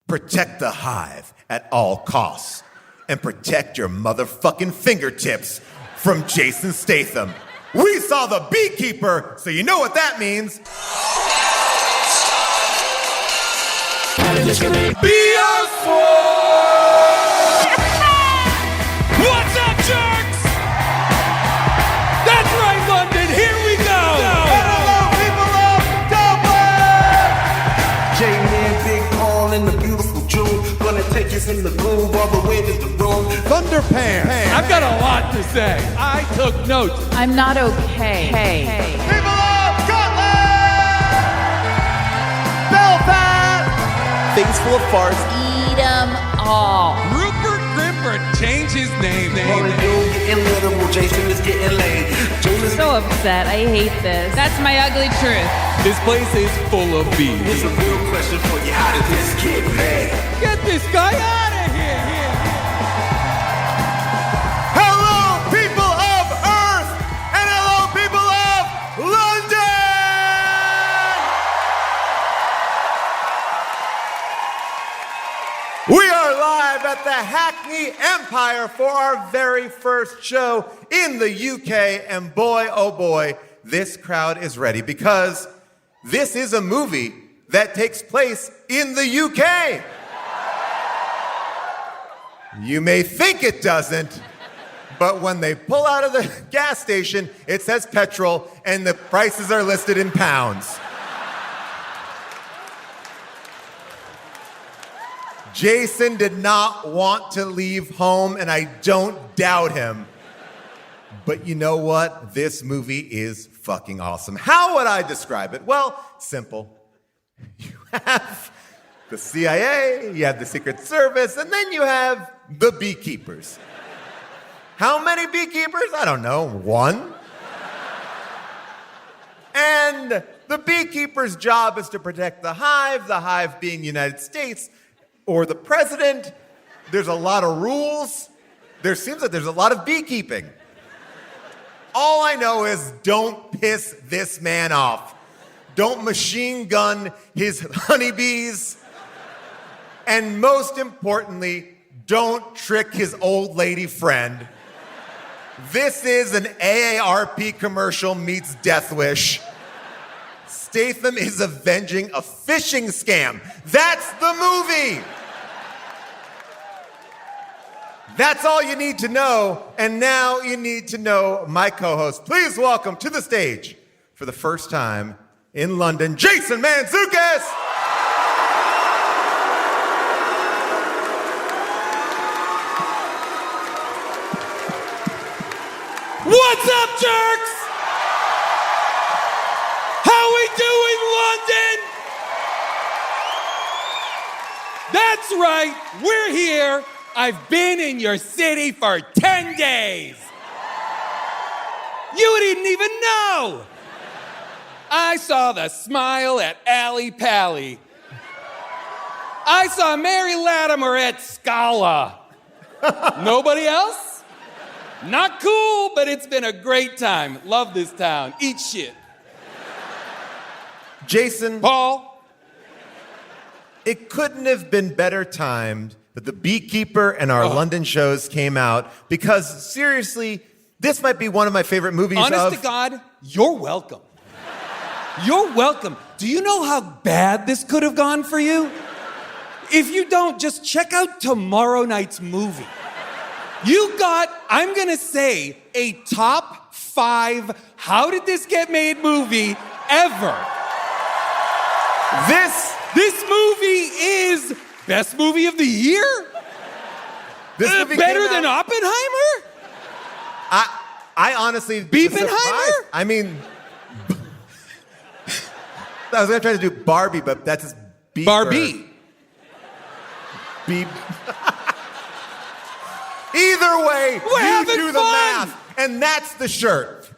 Protect the hive at all costs. And protect your motherfucking fingertips from Jason Statham. We saw the Beekeeper, so you know what that means. What's up, jerks? That's right, London, here we go! Hello, people of Dublin! J-Man, Big Paul, and the beautiful June. Gonna take us in the groove all the way to the room. Thunderpants. I've got a lot to say. I took notes. I'm not okay. Hey. People of Scotland! Belfast! Face full of farts. Eat 'em all. Rupert Gripper changed his name. Rolling through, getting literal, Jason is getting laid. Jonas So upset. I hate this. That's my ugly truth. This place is full of bees. Here's a real question for you, how did this get paid? Get this guy out of here! Hello, people of Earth! And hello, people of London! We are live at the Hackney Empire for our very first show in the UK, and boy, oh boy, this crowd is ready because this is a movie that takes place in the UK. You may think it doesn't, but when they pull out of the gas station, it says petrol, and the prices are listed in pounds. Jason did not want to leave home, and I don't doubt him. But you know what? This movie is fucking awesome. How would I describe it? Well, simple. You have the CIA, you have the Secret Service, and then you have the beekeepers. How many beekeepers? I don't know, one? And the beekeeper's job is to protect the hive being the United States or the president. There's a lot of rules. There seems like there's a lot of beekeeping. All I know is don't piss this man off. Don't machine gun his honeybees. And most importantly, don't trick his old lady friend. This is an AARP commercial meets Death Wish. Statham is avenging a phishing scam. That's the movie. That's all you need to know. And now you need to know my co-host. Please welcome to the stage, for the first time in London, Jason Mantzoukas. What's up, jerks? How we doing, London? That's right, we're here. I've been in your city for 10 days. You didn't even know. I saw the smile at Alley Pally. I saw Mary Latimer at Scala. Nobody else? Not cool, but it's been a great time. Love this town. Eat shit. Jason. Paul. It couldn't have been better timed that the Beekeeper and our London shows came out, because seriously, this might be one of my favorite movies. Honest to God, you're welcome. You're welcome. Do you know how bad this could have gone for you? If you don't, just check out tomorrow night's movie. You got, I'm gonna say, a top 5 how did this get made movie ever. This movie is best movie of the year? This movie better came than out- Oppenheimer? I honestly... Beepenheimer? I mean... I was gonna try to do Barbie, but that's just Beeper. Barbie. Beep. Either way, We're you having do the fun. math. And that's the shirt.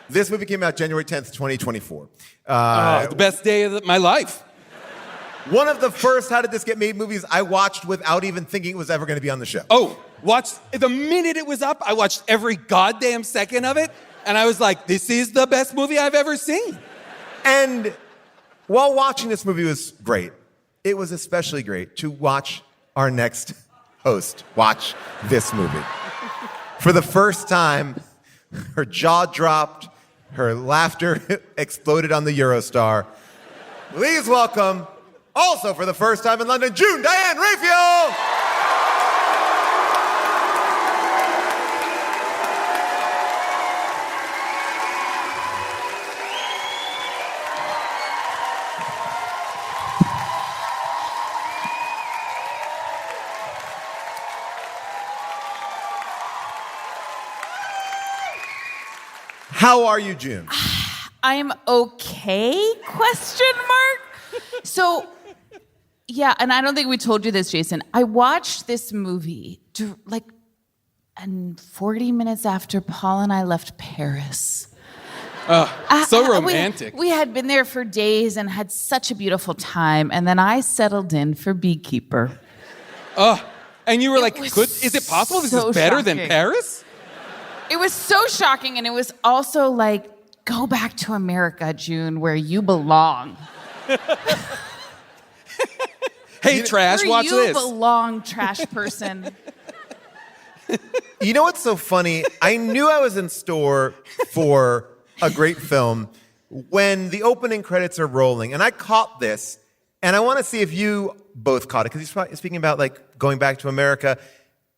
This movie came out January 10th, 2024. The best day of my life. One of the first How Did This Get Made movies I watched without even thinking it was ever going to be on the show. Oh, the minute it was up, I watched every goddamn second of it, and I was like, this is the best movie I've ever seen. And while watching this movie was great, it was especially great to watch our next host watch this movie. For the first time, her jaw dropped, her laughter exploded on the Eurostar. Please welcome, also for the first time in London, June Diane Raphael! How are you, June? I'm okay? Question mark. So, yeah, and I don't think we told you this, Jason. I watched this movie and 40 minutes after Paul and I left Paris. So romantic. We had been there for days and had such a beautiful time, and then I settled in for Beekeeper. And you were like, was is it possible this so is better than shocking. Paris? It was so shocking, and it was also like, go back to America, June, where you belong. Hey, trash, Where watch you this. belong, trash person. You know what's so funny? I knew I was in store for a great film when the opening credits are rolling, and I caught this, and I want to see if you both caught it, because he's speaking about like going back to America.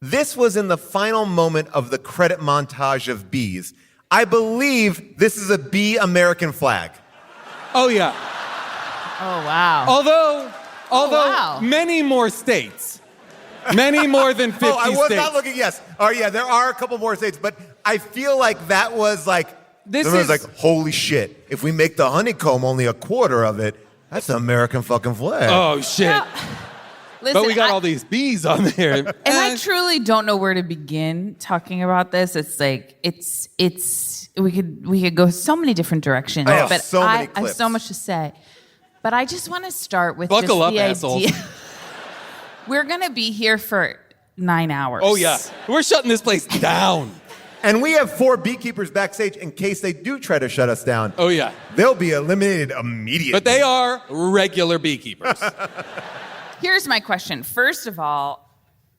This was in the final moment of the credit montage of bees. I believe this is a bee American flag. Oh, yeah. Oh, wow. Although wow. many more states. Many more than 50 Oh, I was states. not looking, yes. Oh, yeah, there are a couple more states, but I feel like that was like, This everyone's is- like, holy shit, if we make the honeycomb only a quarter of it, that's an American fucking flag. Oh, shit. Now, listen, But we got all these bees on there. And I truly don't know where to begin talking about this. It's like we could go so many different directions. I have but so many I have clips. so much to say. But I just want to start with Buckle up, just the assholes. idea. We're gonna be here for 9 hours. Oh, yeah. We're shutting this place down. And we have 4 beekeepers backstage in case they do try to shut us down. Oh, yeah. They'll be eliminated immediately. But they are regular beekeepers. Here's my question. First of all,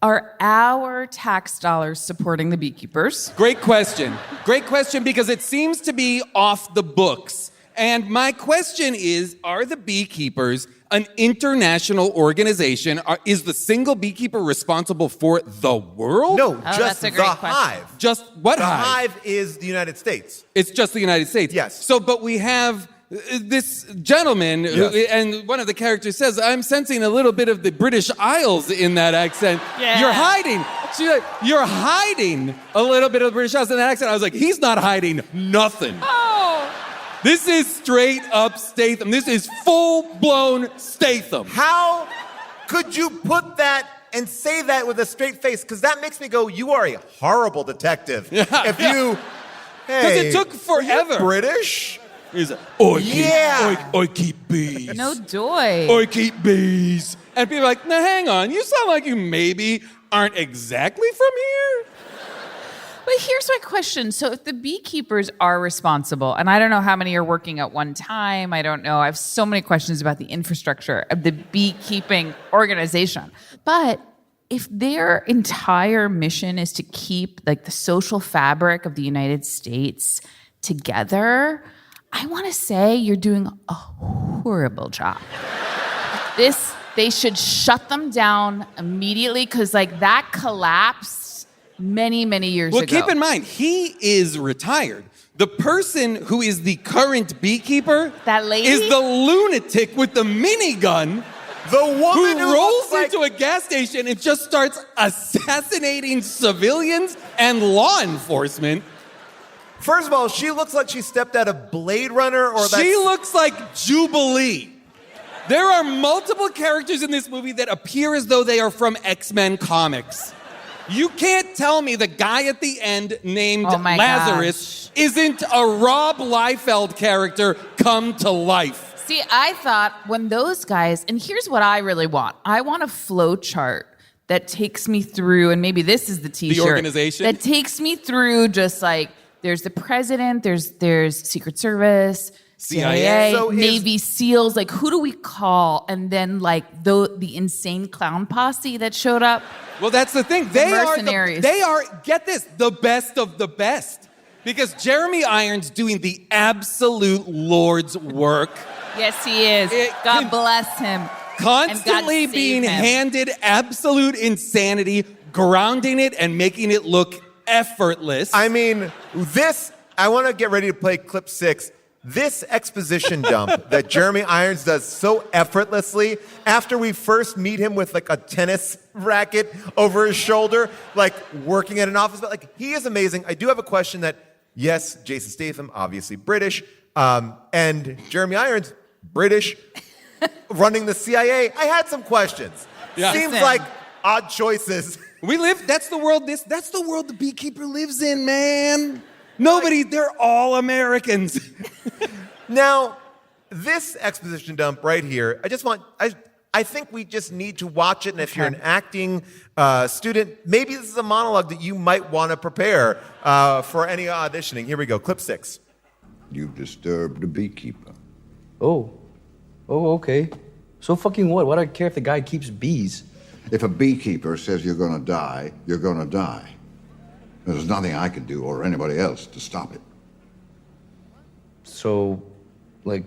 are our tax dollars supporting the beekeepers? Great question. Great question, because it seems to be off the books. And my question is, are the beekeepers an international organization? Is the single beekeeper responsible for the world? No, that's just a the great question. hive. Just what The hive? hive is the United States. It's just the United States. Yes. So, but we have this gentleman, who, Yes. and one of the characters says, I'm sensing a little bit of the British Isles in that accent. Yeah. You're hiding. She's like, you're hiding a little bit of the British Isles in that accent. I was like, he's not hiding nothing. Oh. This is straight up Statham. This is full-blown Statham. How could you put that and say that with a straight face? Because that makes me go, you are a horrible detective. If you, hey, it took forever. are you British? He's like, I Yeah. keep bees. No doy. I keep bees. And people are like, now hang on, you sound like you maybe aren't exactly from here. But here's my question. So if the beekeepers are responsible, and I don't know how many are working at one time, I don't know. I have so many questions about the infrastructure of the beekeeping organization. But if their entire mission is to keep like the social fabric of the United States together, I want to say you're doing a horrible job. They should shut them down immediately, because like that collapsed many, many years ago. Well, keep in mind, he is retired. The person who is the current beekeeper That lady? is the lunatic with the minigun The woman who who rolls looks like, into a gas station and just starts assassinating civilians and law enforcement. first of all, she looks like she stepped out of Blade Runner or that. She looks like Jubilee. There are multiple characters in this movie that appear as though they are from X-Men comics. You can't tell me the guy at the end named Oh my Lazarus isn't a Rob Liefeld character come to life. See, I thought when those guys, and here's what I really want. I want a flow chart that takes me through, and maybe this is the t-shirt. organization? That takes me through just like, there's the president, there's Secret Service, CIA. So Navy SEALs. Like, who do we call? And then, like, the insane clown posse that showed up. Well, that's the thing. They mercenaries. are, get this, the best of the best. Because Jeremy Irons doing the absolute Lord's work. Yes, he is. God bless him. Constantly And God being save him. handed absolute insanity, grounding it and making it look effortless. I mean, I want to get ready to play clip 6. This exposition dump that Jeremy Irons does so effortlessly after we first meet him with like a tennis racket over his shoulder, like working at an office, but like he is amazing. I do have a question that, yes, Jason Statham, obviously British, and Jeremy Irons, British, running the CIA. I had some questions. Yeah. Seems Listen. like odd choices. That's the world the Beekeeper lives in, man. They're all Americans. Now, this exposition dump right here, I think we just need to watch it, and if you're an acting student, maybe this is a monologue that you might want to prepare for any auditioning. Here we go, clip 6. You've disturbed the beekeeper. Oh, okay. So fucking what? Why do I care if the guy keeps bees? If a beekeeper says you're gonna die, you're gonna die. There's nothing I can do or anybody else to stop it. So, like,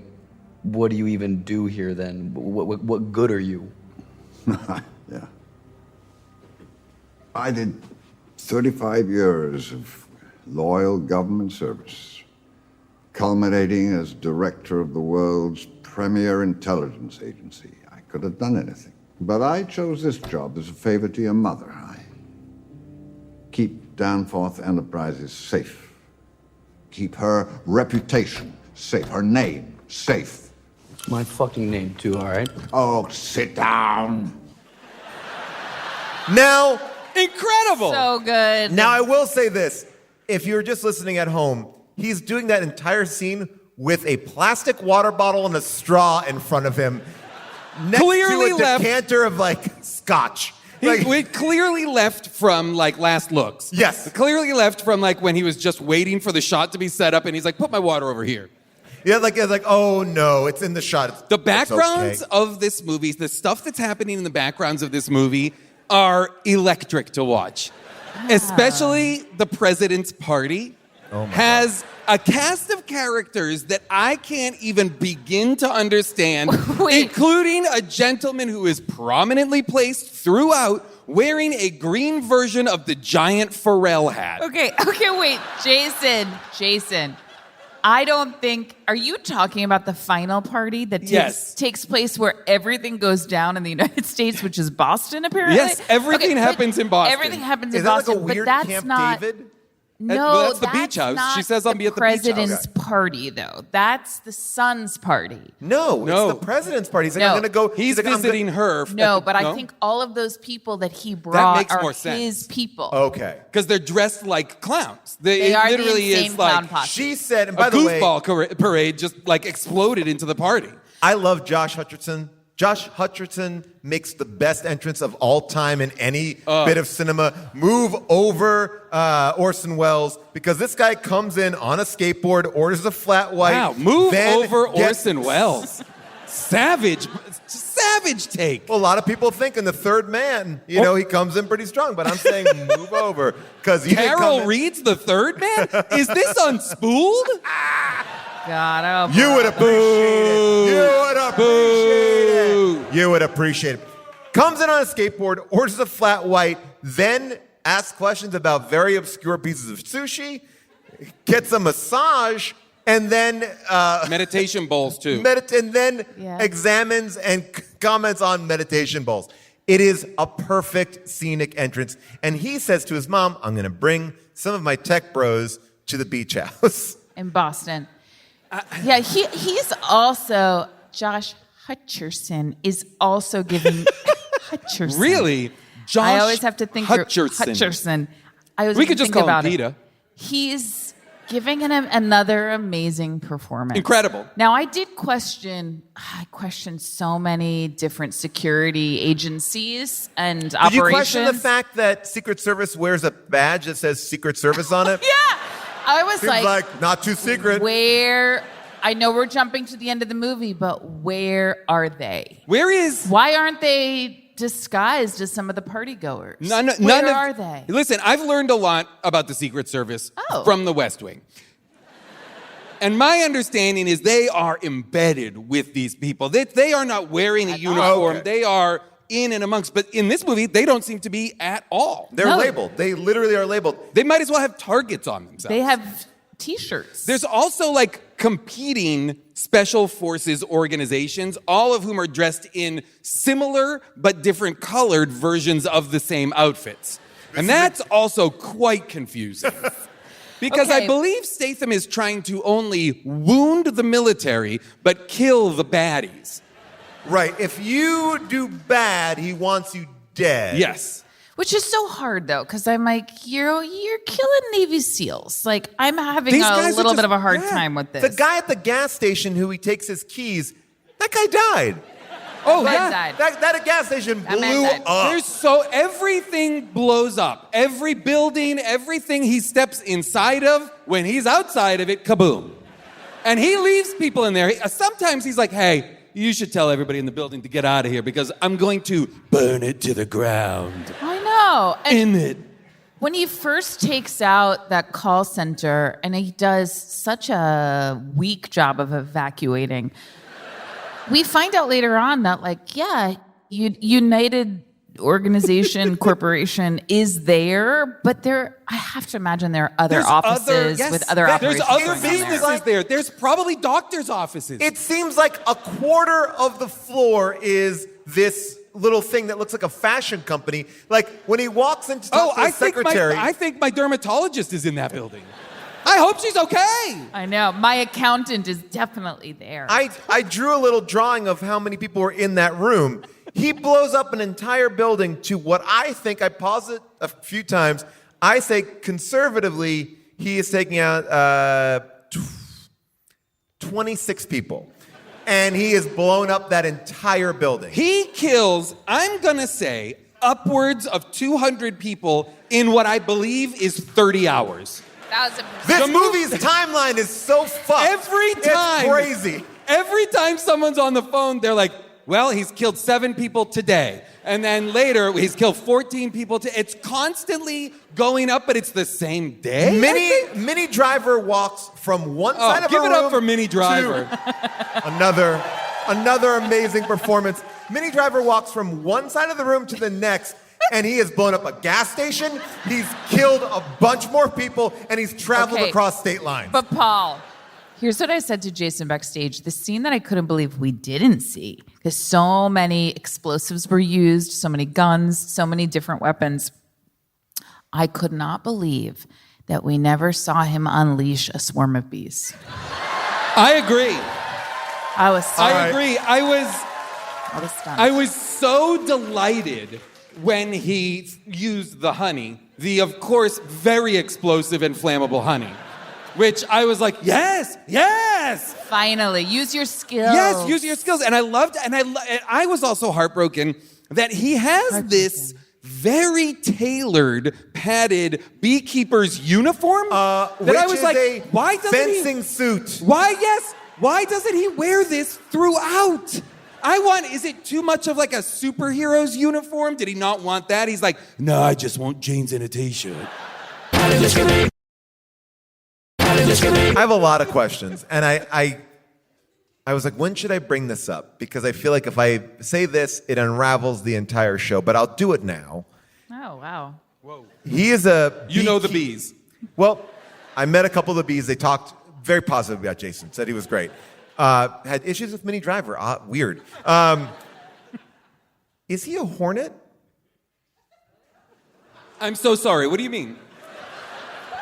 what do you even do here then? What good are you? Yeah. I did 35 years of loyal government service, culminating as director of the world's premier intelligence agency. I could have done anything. But I chose this job as a favor to your mother. I keep Danforth Enterprises safe. Keep her reputation safe, her name safe. My fucking name too, all right? Oh, sit down. Now, Incredible. So good. Now, I will say this. If you're just listening at home, he's doing that entire scene with a plastic water bottle and a straw in front of him next Clearly to a left- decanter of, like, scotch. Like, We clearly left from like last looks. Yes. Clearly left from like when he was just waiting for the shot to be set up and he's like, put my water over here. yeah, it's like, oh, no, it's in the shot. The It's backgrounds okay. of this movie, the stuff that's happening in the backgrounds of this movie are electric to watch. Especially the president's party has a cast of characters that I can't even begin to understand, Wait. including a gentleman who is prominently placed throughout wearing a green version of the giant Pharrell hat. Okay, wait. Jason. I don't think, are you talking about the final party that Yes. takes place where everything goes down in the United States, which is Boston, apparently? Yes, everything but happens in Boston. Everything happens in Is that like Boston, a weird but that's Camp not... David? No, well, that's the beach house. not She says I'll be at the beach house. president's party, though. That's the son's party. No, No. it's the president's party. He's like, No. I'm going to go. He's like, I'm visiting her. No, but I No? think all of those people that he brought makes are more sense. his people. Okay. Because they're dressed like clowns. They it are literally the insane is clown like posse. She said, and a by the way, goofball parade just like exploded into the party. I love Josh Hutcherson. Josh Hutcherson makes the best entrance of all time in any bit of cinema. Move over Orson Welles, because this guy comes in on a skateboard, orders a flat white. Wow, move then over gets- Orson Welles. Savage take. Well, a lot of people think in The Third Man, he comes in pretty strong, but I'm saying move over, because he didn't come Carol in- Reed's The Third Man? Is this unspooled? God, oh, You would appreciate it. You would appreciate Boo. it. You would appreciate it. Comes in on a skateboard, orders a flat white, then asks questions about very obscure pieces of sushi, gets a massage, and then Meditation bowls, too. Yeah. examines and comments on meditation bowls. It is a perfect scenic entrance. And he says to his mom, I'm going to bring some of my tech bros to the beach house. in Boston. Yeah, he's also, Josh Hutcherson is also giving Hutcherson. Really? Josh I always have to think Hutcherson. I always We have could to just think call him about it. Peter. He's giving him another amazing performance. Incredible. Now, I questioned so many different security agencies and Did operations. you question the fact that Secret Service wears a badge that says Secret Service on it? Yeah, I was Seems like not too secret. where I know we're jumping to the end of the movie, but where are they? Why aren't they disguised as some of the party goers? Where are they? Listen, I've learned a lot about the Secret Service from the West Wing. And my understanding is they are embedded with these people. They are not wearing a uniform. Okay. They are in and amongst. But in this movie, they don't seem to be at all. They're labeled. They literally are labeled. They might as well have targets on themselves. They have T-shirts. There's also like competing special forces organizations, all of whom are dressed in similar but different colored versions of the same outfits. And that's also quite confusing. Because I believe Statham is trying to only wound the military, but kill the baddies. Right. If you do bad, he wants you dead. Yes. Which is so hard, though, because I'm like, you're killing Navy SEALs. Like, I'm having a little bit of a hard time with this. The guy at the gas station who he takes his keys, that guy died. Oh, That yeah. died. That gas station That man blew died. up. Everything blows up. Every building, everything he steps inside of, when he's outside of it, kaboom. And he leaves people in there. Sometimes he's like, hey, you should tell everybody in the building to get out of here because I'm going to burn it to the ground. I know. And In it. when he first takes out that call center, and he does such a weak job of evacuating, we find out later on that, like, yeah, United Organization Corporation is there, but I have to imagine there are other offices with other There's operations other going on businesses there. there. There's probably doctors' offices. It seems like a quarter of the floor is this little thing that looks like a fashion company. Like when he walks into talk to the secretary. I think my dermatologist is in that building. I hope she's okay. I know. My accountant is definitely there. I drew a little drawing of how many people were in that room. He blows up an entire building to what I think, I pause it a few times, I say conservatively, he is taking out 26 people. And he has blown up that entire building. He kills, I'm going to say, upwards of 200 people in what I believe is 30 hours. 1,000%. This movie's timeline is so fucked. Every time. It's crazy. Every time someone's on the phone, they're like, well, he's killed 7 people today. And then later, he's killed 14 people. It's constantly going up, but it's the same day. Mini Driver walks from one side of a room. Give it up for Mini Driver. Another amazing performance. Mini Driver walks from one side of the room to the next, and he has blown up a gas station. He's killed a bunch more people, and he's traveled across state lines. But Paul, here's what I said to Jason backstage. The scene that I couldn't believe we didn't see, because so many explosives were used, so many guns, so many different weapons. I could not believe that we never saw him unleash a swarm of bees. I agree. I was stunned. I agree. I was stunned. I was so delighted when he used the honey, the, of course, very explosive and flammable honey, which I was like, yes, yes. Finally, use your skills. Yes, use your skills. And I loved, and I was also heartbroken that he has this very tailored, padded beekeeper's uniform. Which I was is like, a why doesn't fencing suit. Why doesn't he wear this throughout? Is it too much of like a superhero's uniform? Did he not want that? He's like, no, I just want jeans and a t-shirt. I have a lot of questions, and I was like, when should I bring this up? Because I feel like if I say this, it unravels the entire show, but I'll do it now. Oh, wow. He is a... You know the bees. Well, I met a couple of the bees. They talked very positively about Jason, said he was great. Had issues with Mini Driver. Weird. Is he a hornet? I'm so sorry. What do you mean?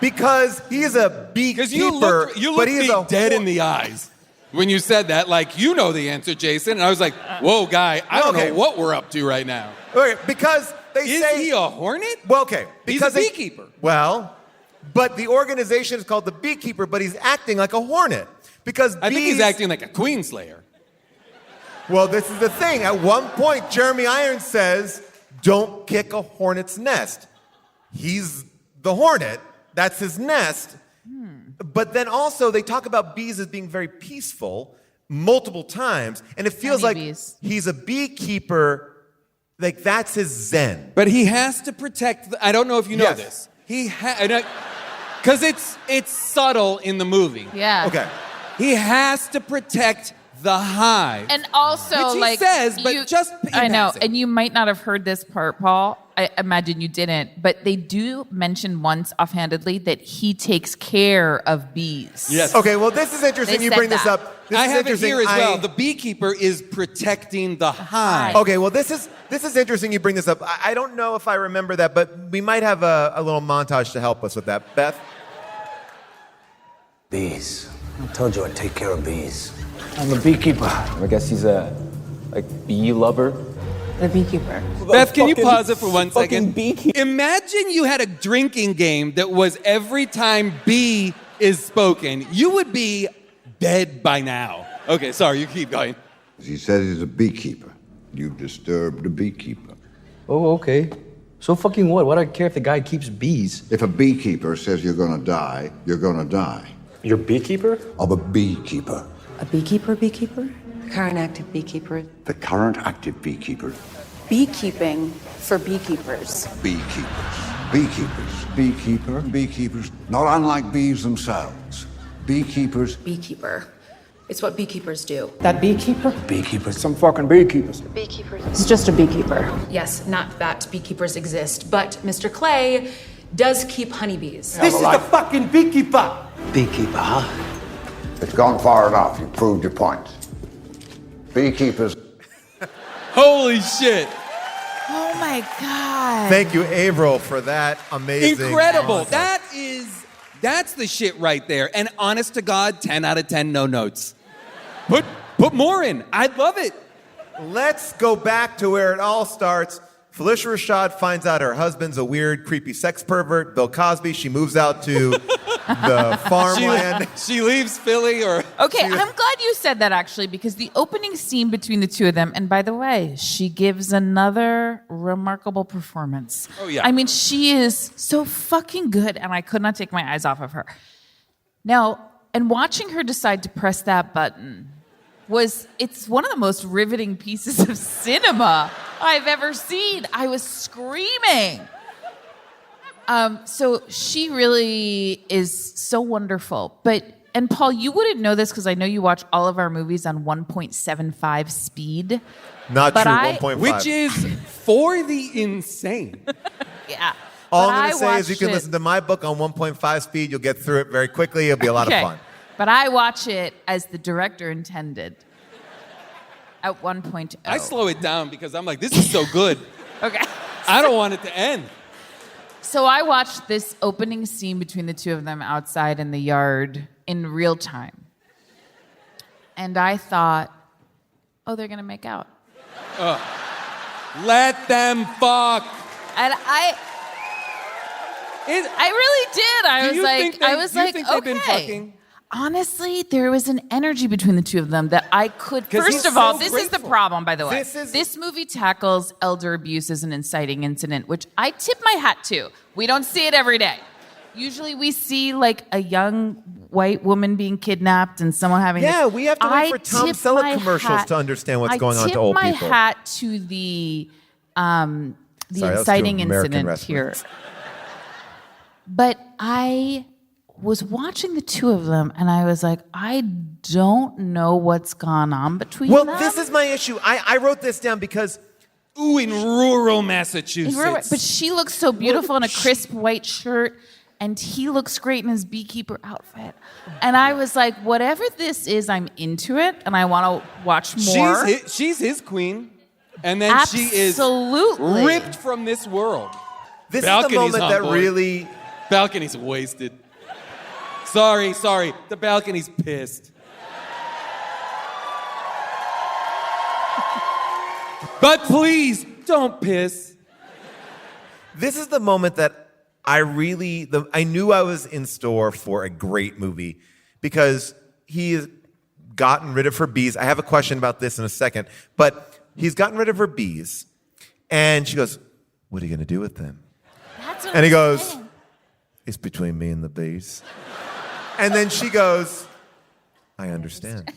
Because he is a beekeeper, Because you looked but he is me a dead in the eyes when you said that. Like, you know the answer, Jason. And I was like, whoa, guy, I don't know what we're up to right now. Okay, because they Is say... he a hornet? Well, okay. Because He's a beekeeper. But the organization is called the Beekeeper, but he's acting like a hornet. Because I think he's acting like a queen slayer. Well, this is the thing. At one point, Jeremy Irons says, don't kick a hornet's nest. He's the hornet. That's his nest. But then also they talk about bees as being very peaceful multiple times, and it feels like Honeybees. he's a beekeeper, like that's his zen. But he has to protect. I don't know if you know Yes. this. Because it's subtle in the movie. Yeah. Okay. He has to protect the hive. And also, Which he like, says, but just in I know, passing. and you might not have heard this part, Paul. I imagine you didn't, but they do mention once offhandedly that he takes care of bees. Yes. Okay, well, this is interesting. They You said bring this that. up. This I is have it interesting. here as well. The beekeeper is protecting the hive. Okay, well, this is interesting. You bring this up. I don't know if I remember that, but we might have a little montage to help us with that. Beth. Bees. I told you I'd take care of bees. I'm a beekeeper. I guess he's a, bee lover. The beekeeper. Beth, can you pause it for 1 second? Beekeeper. Imagine you had a drinking game that was every time bee is spoken. You would be dead by now. Okay, sorry, you keep going. He says he's a beekeeper. You've disturbed a beekeeper. Oh, okay. So fucking what? What do I care if the guy keeps bees? If a beekeeper says you're gonna die, you're gonna die. You're beekeeper? I'm a beekeeper. A beekeeper? Current active beekeeper. The current active beekeeper. Beekeeping for beekeepers. Beekeepers. Beekeepers. Beekeepers. Not unlike bees themselves. Beekeepers. Beekeeper. It's what beekeepers do. That beekeeper? Beekeepers. Some fucking beekeepers. It's just a beekeeper. Yes, not that beekeepers exist, but Mr. Clay does keep honeybees. This is the fucking beekeeper. Beekeeper, huh? It's gone far enough. You've proved your point. Beekeepers. Holy shit. Oh my God. Thank you, Averill, for that amazing. Incredible. montage. That's the shit right there. And honest to God, 10 out of 10, no notes. Put more in. I'd love it. Let's go back to where it all starts. Felicia Rashad finds out her husband's a weird, creepy sex pervert, Bill Cosby. She moves out to the farmland. She leaves Philly or... Okay, I'm glad you said that actually, because the opening scene between the two of them, and by the way, she gives another remarkable performance. Oh, yeah. I mean, she is so fucking good, and I could not take my eyes off of her. Now, and watching her decide to press that button it's one of the most riveting pieces of cinema I've ever seen. I was screaming. So she really is so wonderful. And Paul, you wouldn't know this because I know you watch all of our movies on 1.75 speed. Not But true, I- 1.5. Which is for the insane. Yeah. All But I'm going to say is watched you can it- listen to my book on 1.5 speed. You'll get through it very quickly. It'll be a lot of fun. But I watch it as the director intended at 1.0. I slow it down because I'm like, this is so good. Okay. I don't want it to end. So I watched this opening scene between the two of them outside in the yard in real time. And I thought, oh, they're going to make out. Let them fuck. And I really did. I Do you think they've been okay. fucking? Honestly, there was an energy between the two of them that I could. 'Cause First he's of all, so this is the grateful. problem, by the way. This This movie tackles elder abuse as an inciting incident, which I tip my hat to. We don't see it every day. Usually we see like a young white woman being kidnapped and someone having Yeah, we have to wait for Tom tip Selleck my commercials hat- to understand what's going on I to old tip people. my hat to the Sorry, that was to inciting American incident wrestling. here. But I was watching the two of them and I was like, I don't know what's gone on between Well, them. this is my issue. I wrote this down because Ooh, in rural Massachusetts. But she looks so beautiful in a crisp white shirt, and he looks great in his beekeeper outfit. And I was like, whatever this is, I'm into it, and I want to watch more. She's his queen, and then she is Absolutely. ripped from this world. this Balcony's is the moment on that board. really. Balcony's wasted. Sorry. The balcony's pissed. But please, don't piss. This is the moment that I knew I was in store for a great movie because he's gotten rid of her bees. I have a question about this in a second, but he's gotten rid of her bees, and she goes, "What are you going to do with them?" That's what And he I'm goes, saying. "It's between me and the bees." And then she goes, I understand.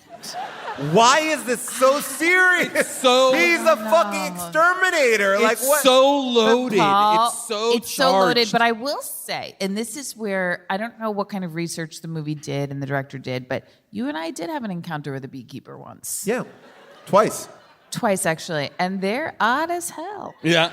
Why is this so serious? He's a fucking exterminator. Like It's what? so loaded. Paul, it's so it's so loaded. charged. But I will say, and this is where I don't know what kind of research the movie did and the director did, but you and I did have an encounter with a beekeeper once. Yeah, twice. Twice, actually. And they're odd as hell. Yeah.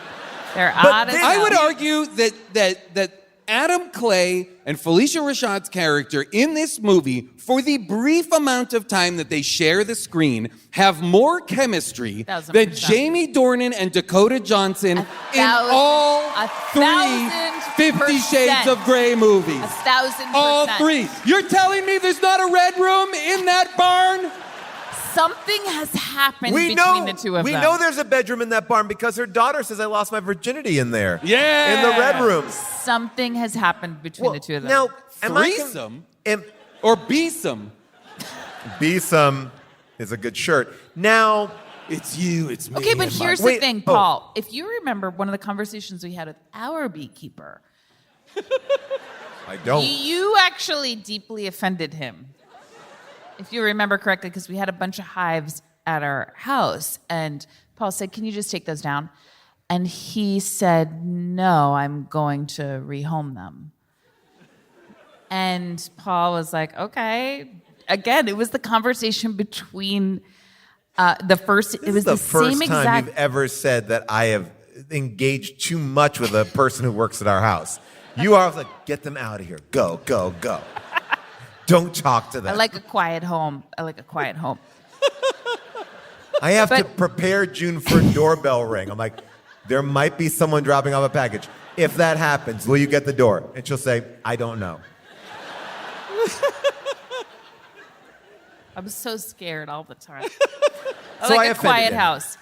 They're odd as hell. I would argue that Adam Clay and Felicia Rashad's character in this movie, for the brief amount of time that they share the screen, have more chemistry 1000%. than Jamie Dornan and Dakota Johnson in all three 50 Shades of Grey movies. 1,000%. All three. You're telling me there's not a red room in that barn? Something has happened We between know, the two of we them. know there's a bedroom in that barn because her daughter says I lost my virginity in there. Yeah. In the red room. Something has happened between the two of them. Now, am I Threesome? Or beesome? Beesome is a good shirt. Now, It's you, it's me. Okay, but and my- here's Wait, the thing, oh. Paul. If you remember one of the conversations we had with our beekeeper, I don't. you actually deeply offended him. If you remember correctly, because we had a bunch of hives at our house, and Paul said, "Can you just take those down?" And he said, "No, I'm going to rehome them." And Paul was like, "Okay." Again, it was the conversation between the first. This It was is the same first time exact. you've ever said that I have engaged too much with a person who works at our house. You are like, get them out of here. Go, go, go. Don't talk to them. I like a quiet home. I like a quiet home. I have to But- prepare June for a doorbell ring. I'm like, there might be someone dropping off a package. If that happens, will you get the door? And she'll say, I don't know. I'm so scared all the time. I So I like a offended quiet him. house.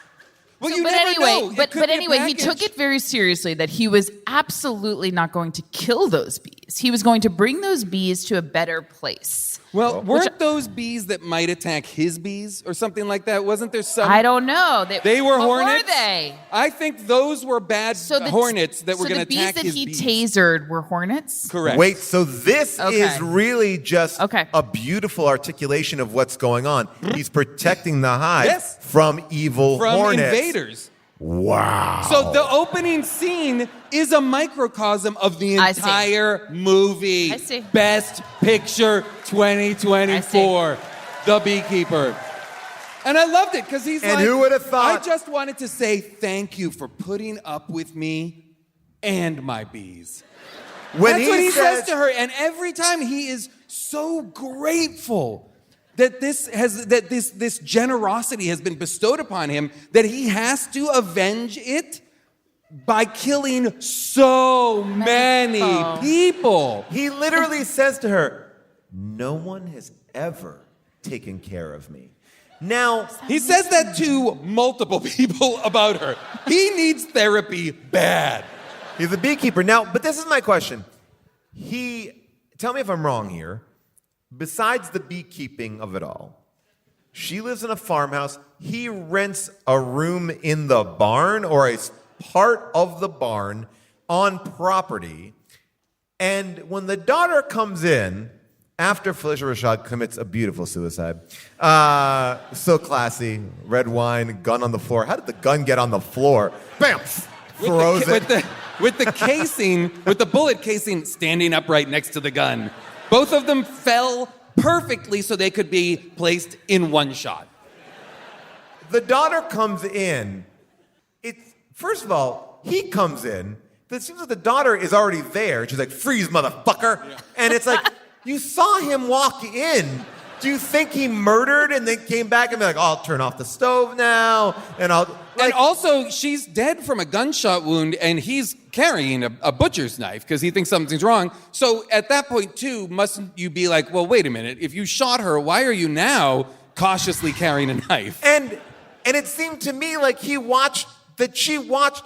Well, So- you but never anyway, know. It but could be a anyway, he took package. it very seriously that he was absolutely not going to kill those bees. He was going to bring those bees to a better place. Well, weren't those bees that might attack his bees or something like that? Wasn't there some? I don't know. They were what hornets. Were they? I think those were bad hornets that were going to attack the bees his that he bees. tasered were hornets. Correct. Wait, so this Okay. is really just Okay. a beautiful articulation of what's going on. He's protecting the hive Yes. from evil From hornets. invaders. Wow. So the opening scene is a microcosm of the I see. entire movie. I see. Best Picture 2024, The Beekeeper. And I loved it because he's And like, who would have thought- I just wanted to say thank you for putting up with me and my bees. when That's what he says to her, and every time he is so grateful that this generosity has been bestowed upon him, that he has to avenge it by killing so many people. He literally says to her, no one has ever taken care of me. Now, He says that to multiple people about her. He needs therapy bad. he's a beekeeper. Now, but this is my question. Tell me if I'm wrong here. Besides the beekeeping of it all, she lives in a farmhouse. He rents a room in the barn or a part of the barn on property. And when the daughter comes in, after Felicia Rashad commits a beautiful suicide, so classy, red wine, gun on the floor. How did the gun get on the floor? Bam! Throws it. With the casing, with the bullet casing standing upright next to the gun. Both of them fell perfectly so they could be placed in one shot. The daughter comes in. First of all, he comes in. It seems like the daughter is already there. She's like, freeze, motherfucker. Yeah. And it's like, you saw him walk in. Do you think he murdered and then came back and be like, oh, I'll turn off the stove now, and I'll... And also, she's dead from a gunshot wound, and he's carrying a butcher's knife because he thinks something's wrong. So at that point, too, mustn't you be like, well, wait a minute. If you shot her, why are you now cautiously carrying a knife? And it seemed to me like she watched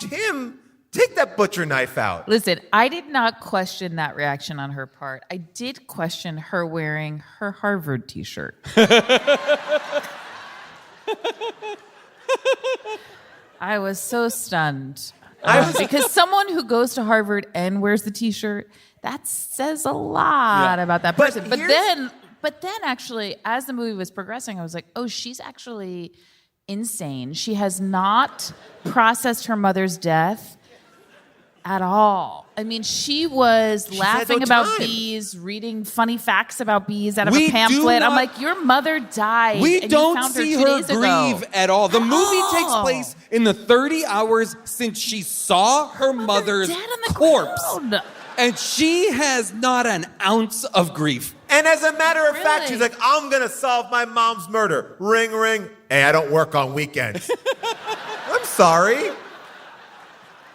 him take that butcher knife out. Listen, I did not question that reaction on her part. I did question her wearing her Harvard t-shirt. I was so stunned. Because someone who goes to Harvard and wears the T-shirt, that says a lot about that But person. But here's- then, actually, as the movie was progressing, I was like, oh, she's actually insane. She has not processed her mother's death at all. I mean, she was laughing no about time. bees, reading funny facts about bees out of We a do pamphlet. I'm not- like, your mother died. We and don't you found see her, 2 her days ago. grieve at all. The movie takes all. place in the 30 hours since she saw her mother's dead on the corpse. ground. And she has not an ounce of grief. And as a matter of fact, Really? she's like, I'm going to solve my mom's murder. Ring, ring. Hey, I don't work on weekends. I'm sorry.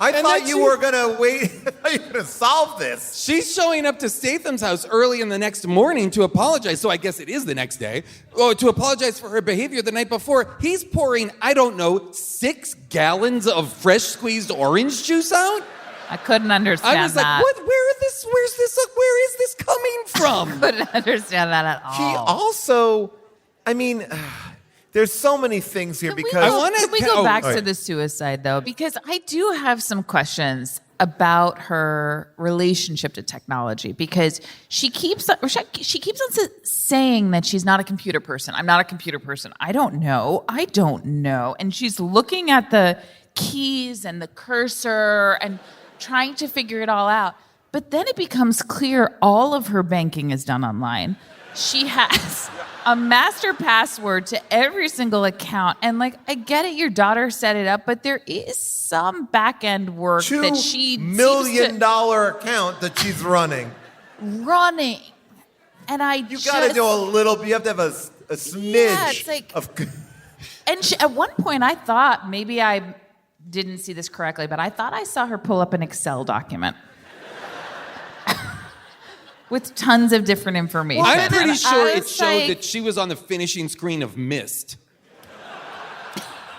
I And thought then you she- were going to wait. I thought you were going to solve this. She's showing up to Statham's house early in the next morning to apologize. So I guess it is the next day. Oh, to apologize for her behavior the night before. He's pouring, I don't know, 6 gallons of fresh squeezed orange juice out. I couldn't understand I was that. like, what? Where is this coming from? Couldn't understand that at all. He also, I mean, there's so many things here Can we because go- wanna- Can we go back all to right. the suicide though? Because I do have some questions about her relationship to technology. Because she keeps on saying that she's not a computer person. I'm not a computer person. I don't know. And she's looking at the keys and the cursor and trying to figure it all out. But then it becomes clear all of her banking is done online. She has a master password to every single account. And like, I get it, your daughter set it up, but there is some back end work that she $2 million seems to account that she's running. running. And You got to do a little. You have to have a smidge Yeah, it's like- of. And at one point, I thought, maybe I didn't see this correctly, but I thought I saw her pull up an Excel document with tons of different information. I'm pretty And sure I it was showed like, that she was on the finishing screen of Myst,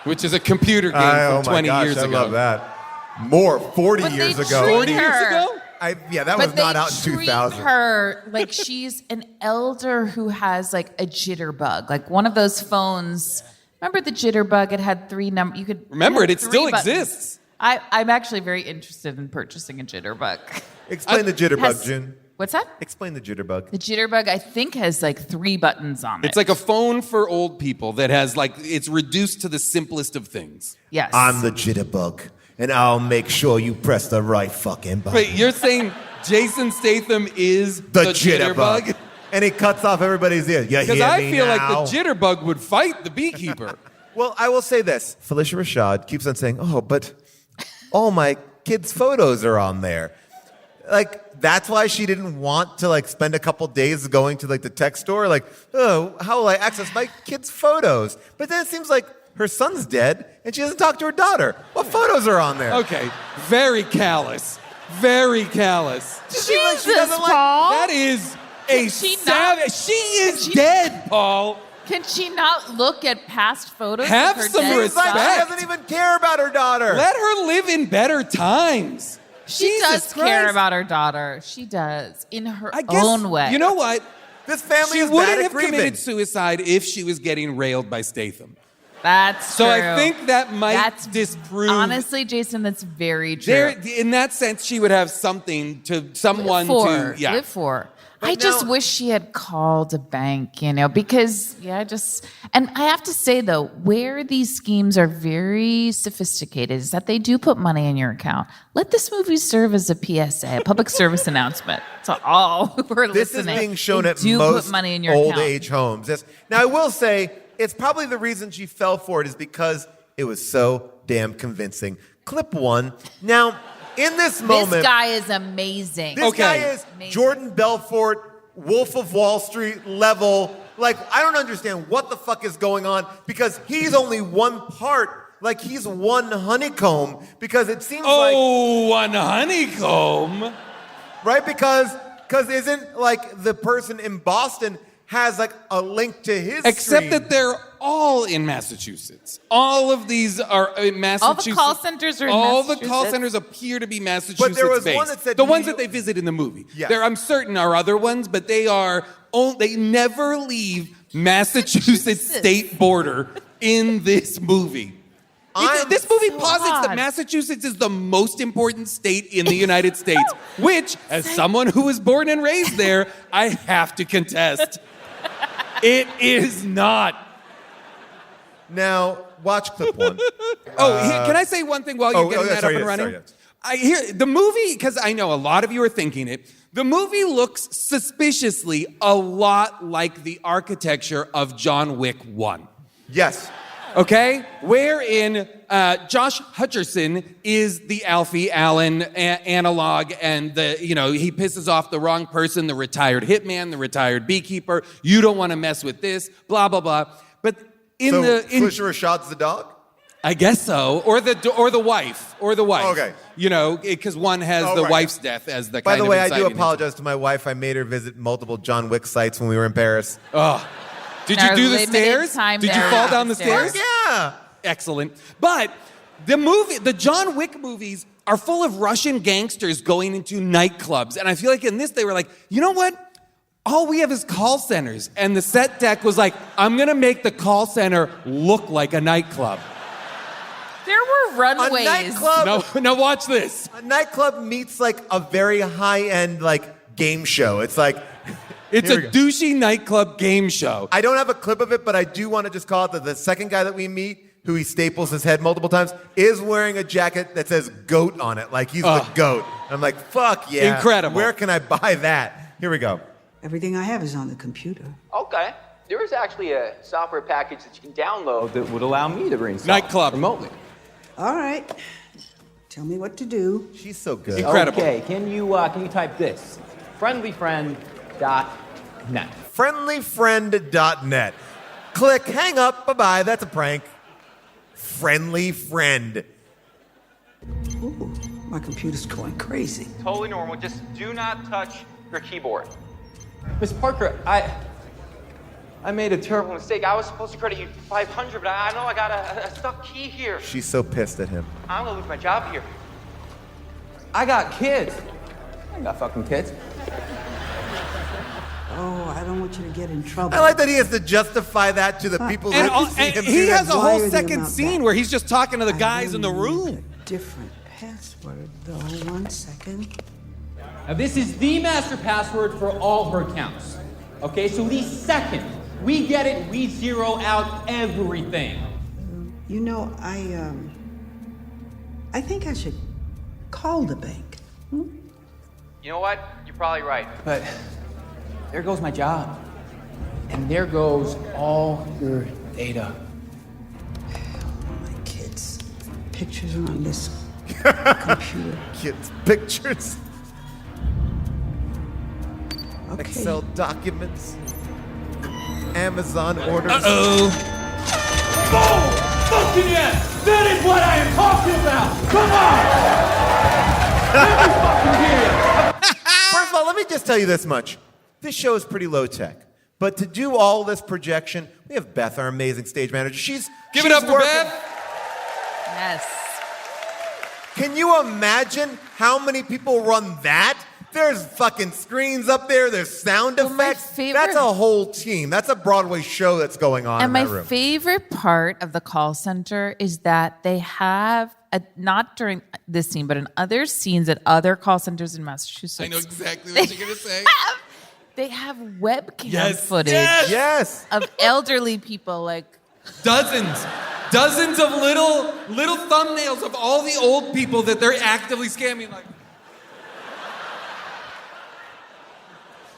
which is a computer game Oh from my 20 gosh, years I ago. love that. More 40 But years they ago. treat 40 years her- ago? Yeah, that but was not they out in treat 2000. her like she's an elder who has like a jitterbug, like one of those phones. Remember the jitterbug? It had 3 numbers. You could Remember had it 3 still buttons. exists. I'm actually very interested in purchasing a jitterbug. Explain the jitterbug, Has- June. What's that? Explain the jitterbug. The jitterbug, I think, has like 3 buttons on it. It's like a phone for old people that has like, it's reduced to the simplest of things. yes. I'm the jitterbug, and I'll make sure you press the right fucking button. Wait, you're saying Jason Statham is the jitterbug. And he cuts off everybody's ear. You Because hear I me feel now? like the jitterbug would fight the beekeeper. Well, I will say this. Felicia Rashad keeps on saying, oh, but all my kids' photos are on there. Like, that's why she didn't want to, like, spend a couple days going to, like, the tech store. Like, oh, how will I access my kids' photos? But then it seems like her son's dead, and she doesn't talk to her daughter. What photos are on there? Okay, very callous. Very callous. She seems like she doesn't like... Paul. That is a she not- savage. She is she- dead, Paul. Can she not look at past photos? Have of her some dead Seems like son? she respect. doesn't even care about her daughter. Let her live in better times. She Jesus does care Christ. about her daughter. She does in her I guess, own way. You know what? This family She is bad wouldn't at have grieving. committed suicide if she was getting railed by Statham. That's So true. I think that might That's disprove. honestly, Jason. That's very true. There, in that sense, she would have something to someone to. Yeah. Live for. But I just now- wish she had called a bank, because and I have to say though, where these schemes are very sophisticated is that they do put money in your account. Let this movie serve as a PSA, a public service announcement to all who are This listening. is being shown They at do most put money in your old account. age homes. Yes. Now, I will say, it's probably the reason she fell for it is because it was so damn convincing. Clip 1. Now, in this moment... This guy is amazing. This Okay. guy is Amazing. Jordan Belfort, Wolf of Wall Street level. Like, I don't understand what the fuck is going on because he's only one part. Like, he's one honeycomb because it seems like... Oh, one honeycomb. Right? Because isn't, like, the person in Boston has, like, a link to his Except stream. that they're all in Massachusetts. All of these are in Massachusetts. call centers are in All the call Massachusetts. centers appear to be Massachusetts But there was based. one that said the New ones York- that they visit in the movie. Yes. There, I'm certain, are other ones, but they are. They never leave Massachusetts state border in this movie. This movie so posits that odd. Massachusetts is the most important state in the United States, which, as someone who was born and raised there, I have to contest. It is not. Now, watch clip one. Can I say one thing while you're getting that sorry, up and running? sorry, yes. I hear the movie, because I know a lot of you are thinking it, the movie looks suspiciously a lot like the architecture of John Wick 1. Yes. Okay? Wherein Josh Hutcherson is the Alfie Allen analog, and he pisses off the wrong person, the retired hitman, the retired beekeeper. You don't want to mess with this, blah, blah, blah. But Felicia Rashad's the dog? I guess so, or the wife. Okay. Because one has the right. wife's death as the By kind the of way, I do inciting apologize to my wife. I made her visit multiple John Wick sites when we were in Paris. Oh. Did you Our do the limited stairs? time Did you there. fall down the stairs? Yeah. Excellent. But the John Wick movies are full of Russian gangsters going into nightclubs. And I feel like in this, they were like, you know what? All we have is call centers. And the set deck was like, I'm going to make the call center look like a nightclub. There were runways. A nightclub. No, watch this. A nightclub meets like a very high-end like game show. It's like It's a douchey nightclub game show. I don't have a clip of it, but I do want to just call it that the second guy that we meet, who he staples his head multiple times, is wearing a jacket that says GOAT on it, like he's the GOAT. And I'm like, fuck yeah. Incredible. Where can I buy that? Here we go. Everything I have is on the computer. Okay. There is actually a software package that you can download that would allow me to reinstall Nightclub. remotely. All right. Tell me what to do. She's so good. Incredible. Okay, can you type this? Friendlyfriend.net. Friendlyfriend.net. Click, hang up, bye-bye. That's a prank. Friendly Friend. Ooh, my computer's going crazy. Totally normal. Just do not touch your keyboard. Miss Parker, I made a terrible mistake. I was supposed to credit you $500, but I know I got a stuck key here. She's so pissed at him. I'm gonna lose my job here. I got kids. I got fucking kids. Oh, I don't want you to get in trouble. I like that he has to justify that to the people And, who see him he do has that. a Why whole are they second about scene that? where he's just talking to the I guys in the will need room. a different password, though. 1 second. Now, this is the master password for all her accounts. Okay, so the second we get it, we zero out everything. You know, I think I should call the bank. You know what? You're probably right. But there goes my job. And there goes all your data. My kids' pictures are on this computer. Kids' pictures. Okay. Excel documents. Amazon orders. Uh-oh. Oh, fucking yes! That is what I am talking about! Come on! Let me fucking hear you! First of all, let me just tell you this much. This show is pretty low tech. But to do all this projection, we have Beth, our amazing stage manager. Give it up for working. Beth. Yes. Can you imagine how many people run that? There's fucking screens up there. There's sound Well, my effects. favorite- That's a whole team. That's a Broadway show that's going on And in my that room. favorite part of the call center is that they have, not during this scene, but in other scenes at other call centers in Massachusetts. I know exactly what you're going to say. They have webcam Yes, footage Yes. of elderly people like Dozens of little thumbnails of all the old people that they're actively scamming. Like,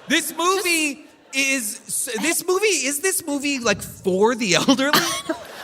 this movie is this movie like for the elderly?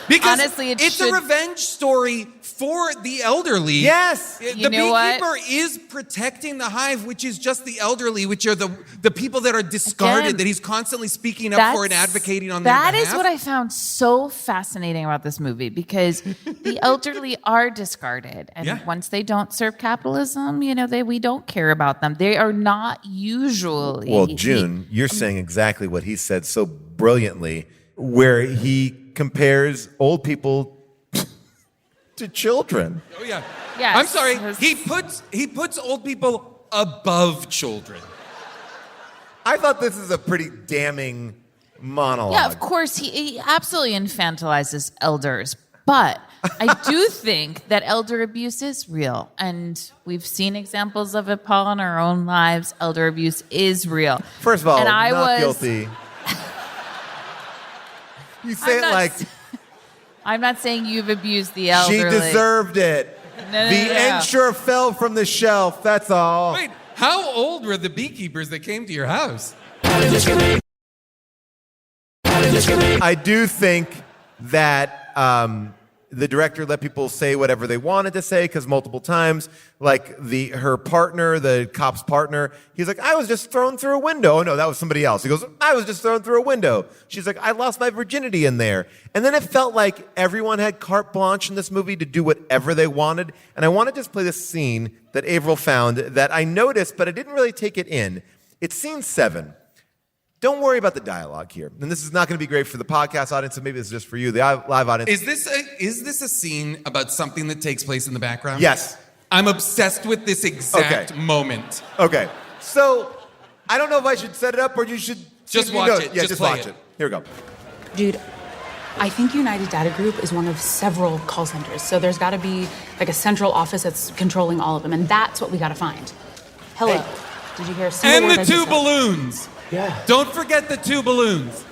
Because Honestly, it it's should- a revenge story for the elderly. Yes. The You know what? Beekeeper is protecting the hive, which is just the elderly, which are the people that are discarded, Again, that he's constantly speaking up for and advocating on their That behalf. is what I found so fascinating about this movie, because the elderly are discarded. And Yeah. once they don't serve capitalism, we don't care about them. They are not usually. Well, June, you're saying exactly what he said so brilliantly, where he compares old people to children. Oh yeah. Yes. I'm sorry. He puts old people above children. I thought this is a pretty damning monologue. Yeah, of course, he absolutely infantilizes elders. But I do think that elder abuse is real, and we've seen examples of it, Paul, in our own lives. Elder abuse is real. First of all, and I not was guilty. You say it like I'm not saying you've abused the elderly. she deserved it. No, the ensure fell from the shelf. That's all. Wait, how old were the beekeepers that came to your house? I do think that the director let people say whatever they wanted to say because multiple times, like her partner, the cop's partner, he's like, I was just thrown through a window. Oh no, that was somebody else. He goes, I was just thrown through a window. She's like, I lost my virginity in there. And then it felt like everyone had carte blanche in this movie to do whatever they wanted. And I want to just play this scene that Averill found that I noticed, but I didn't really take it in. It's scene 7. Don't worry about the dialogue here. And this is not going to be great for the podcast audience, so maybe this is just for you, the live audience. Is this a scene about something that takes place in the background? Yes. I'm obsessed with this exact moment. Okay. So, I don't know if I should set it up or you should... Just watch it. Yeah, Just just play watch it. it. Here we go. Dude, I think United Data Group is one of several call centers. So there's got to be like a central office that's controlling all of them. And that's what we got to find. Hello. Hey. Did you hear a single And word the I just two said? balloons. Yeah. Don't forget the 2 balloons.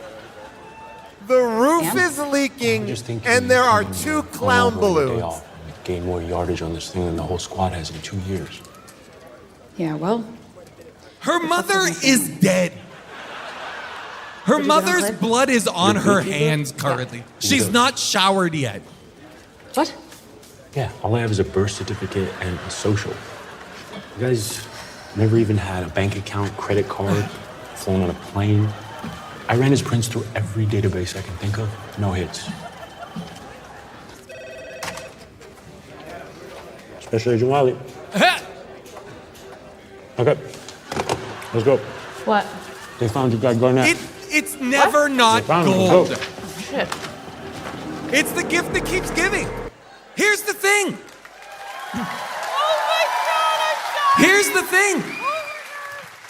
The roof And? is leaking, Just thinking and there are you 2 can clown come over on a day balloons. off, gain more yardage on this thing than the whole squad has in 2 years. Yeah, well, Her mother is dead. Her Did you mother's download? blood is on Your her beekeeper? hands currently. Yeah. She's not showered yet. what? Yeah, all I have is a birth certificate and a social. You guys never even had a bank account, credit card, flown on a plane. I ran his prints through every database I can think of. No hits. Special Agent Wiley. Okay, let's go. What? They found you guys Garnett. It's never not They found him. gold. Let's go. Shit. It's the gift that keeps giving. Here's the thing. Here's the thing.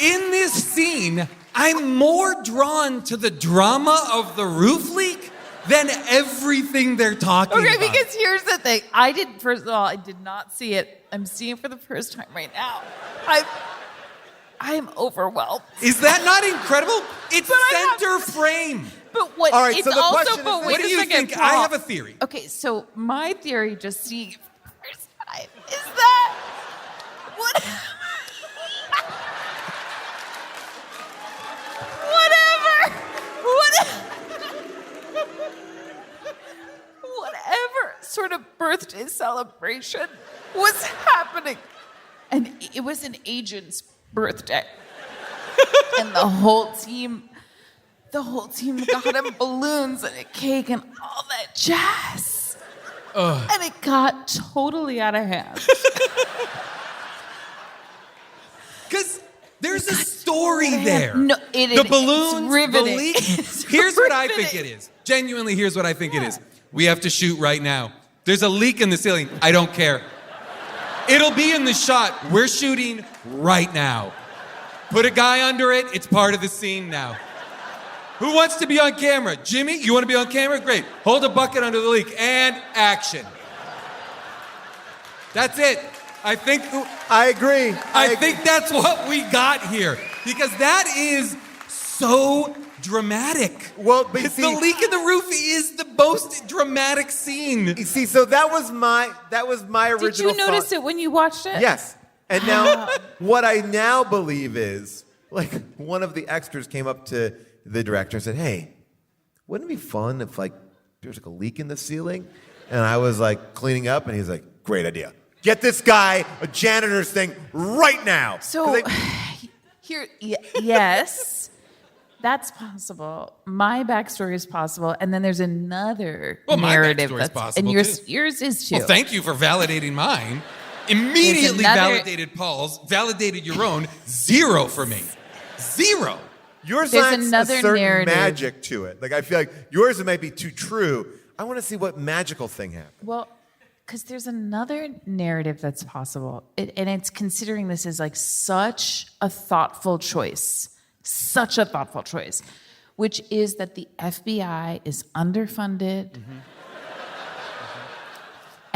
In this scene, I'm more drawn to the drama of the roof leak than everything they're talking Okay, about. because here's the thing. First of all, I did not see it. I'm seeing it for the first time right now. I'm overwhelmed. Is that not incredible? It's But I center frame. But what? All right, it's so the also. question is But this. wait What do a you second, think? I Paul. have a theory. Okay, so my theory, just seeing it for the first time, is that what? Whatever sort of birthday celebration was happening, and it was an agent's birthday, and the whole team got him balloons and a cake and all that jazz. And it got totally out of hand. Because there's a story there. No, it the is. balloons, It's riveting. the leak. It's Here's what I think riveting. it is. Genuinely, here's what I think it is. We have to shoot right now. There's a leak in the ceiling. I don't care. It'll be in the shot. We're shooting right now. Put a guy under it. It's part of the scene now. Who wants to be on camera? Jimmy, you want to be on camera? Great. Hold a bucket under the leak and action. That's it. I agree. I think that's what we got here because that is so dramatic. Well, but you the leak in the roof is the most dramatic scene. You see, so that was my original Did you notice thought. it when you watched it? Yes. And now, what I now believe is, like, one of the extras came up to the director and said, hey, wouldn't it be fun if, like, there's, like, a leak in the ceiling? And I was, like, cleaning up, and he's like, great idea. Get this guy a janitor's thing right now. So, yes, that's possible. My backstory is possible, and then there's another narrative my backstory's that's possible, and too. yours is too. Well, thank you for validating mine. Immediately another- validated Paul's, validated your own. 0 for me. 0. Yours There's lacks a another certain narrative. magic to it. Like, I feel like yours might be too true. I want to see what magical thing happened. Well, because there's another narrative that's possible, and it's considering this as like such a thoughtful choice, which is that the FBI is underfunded.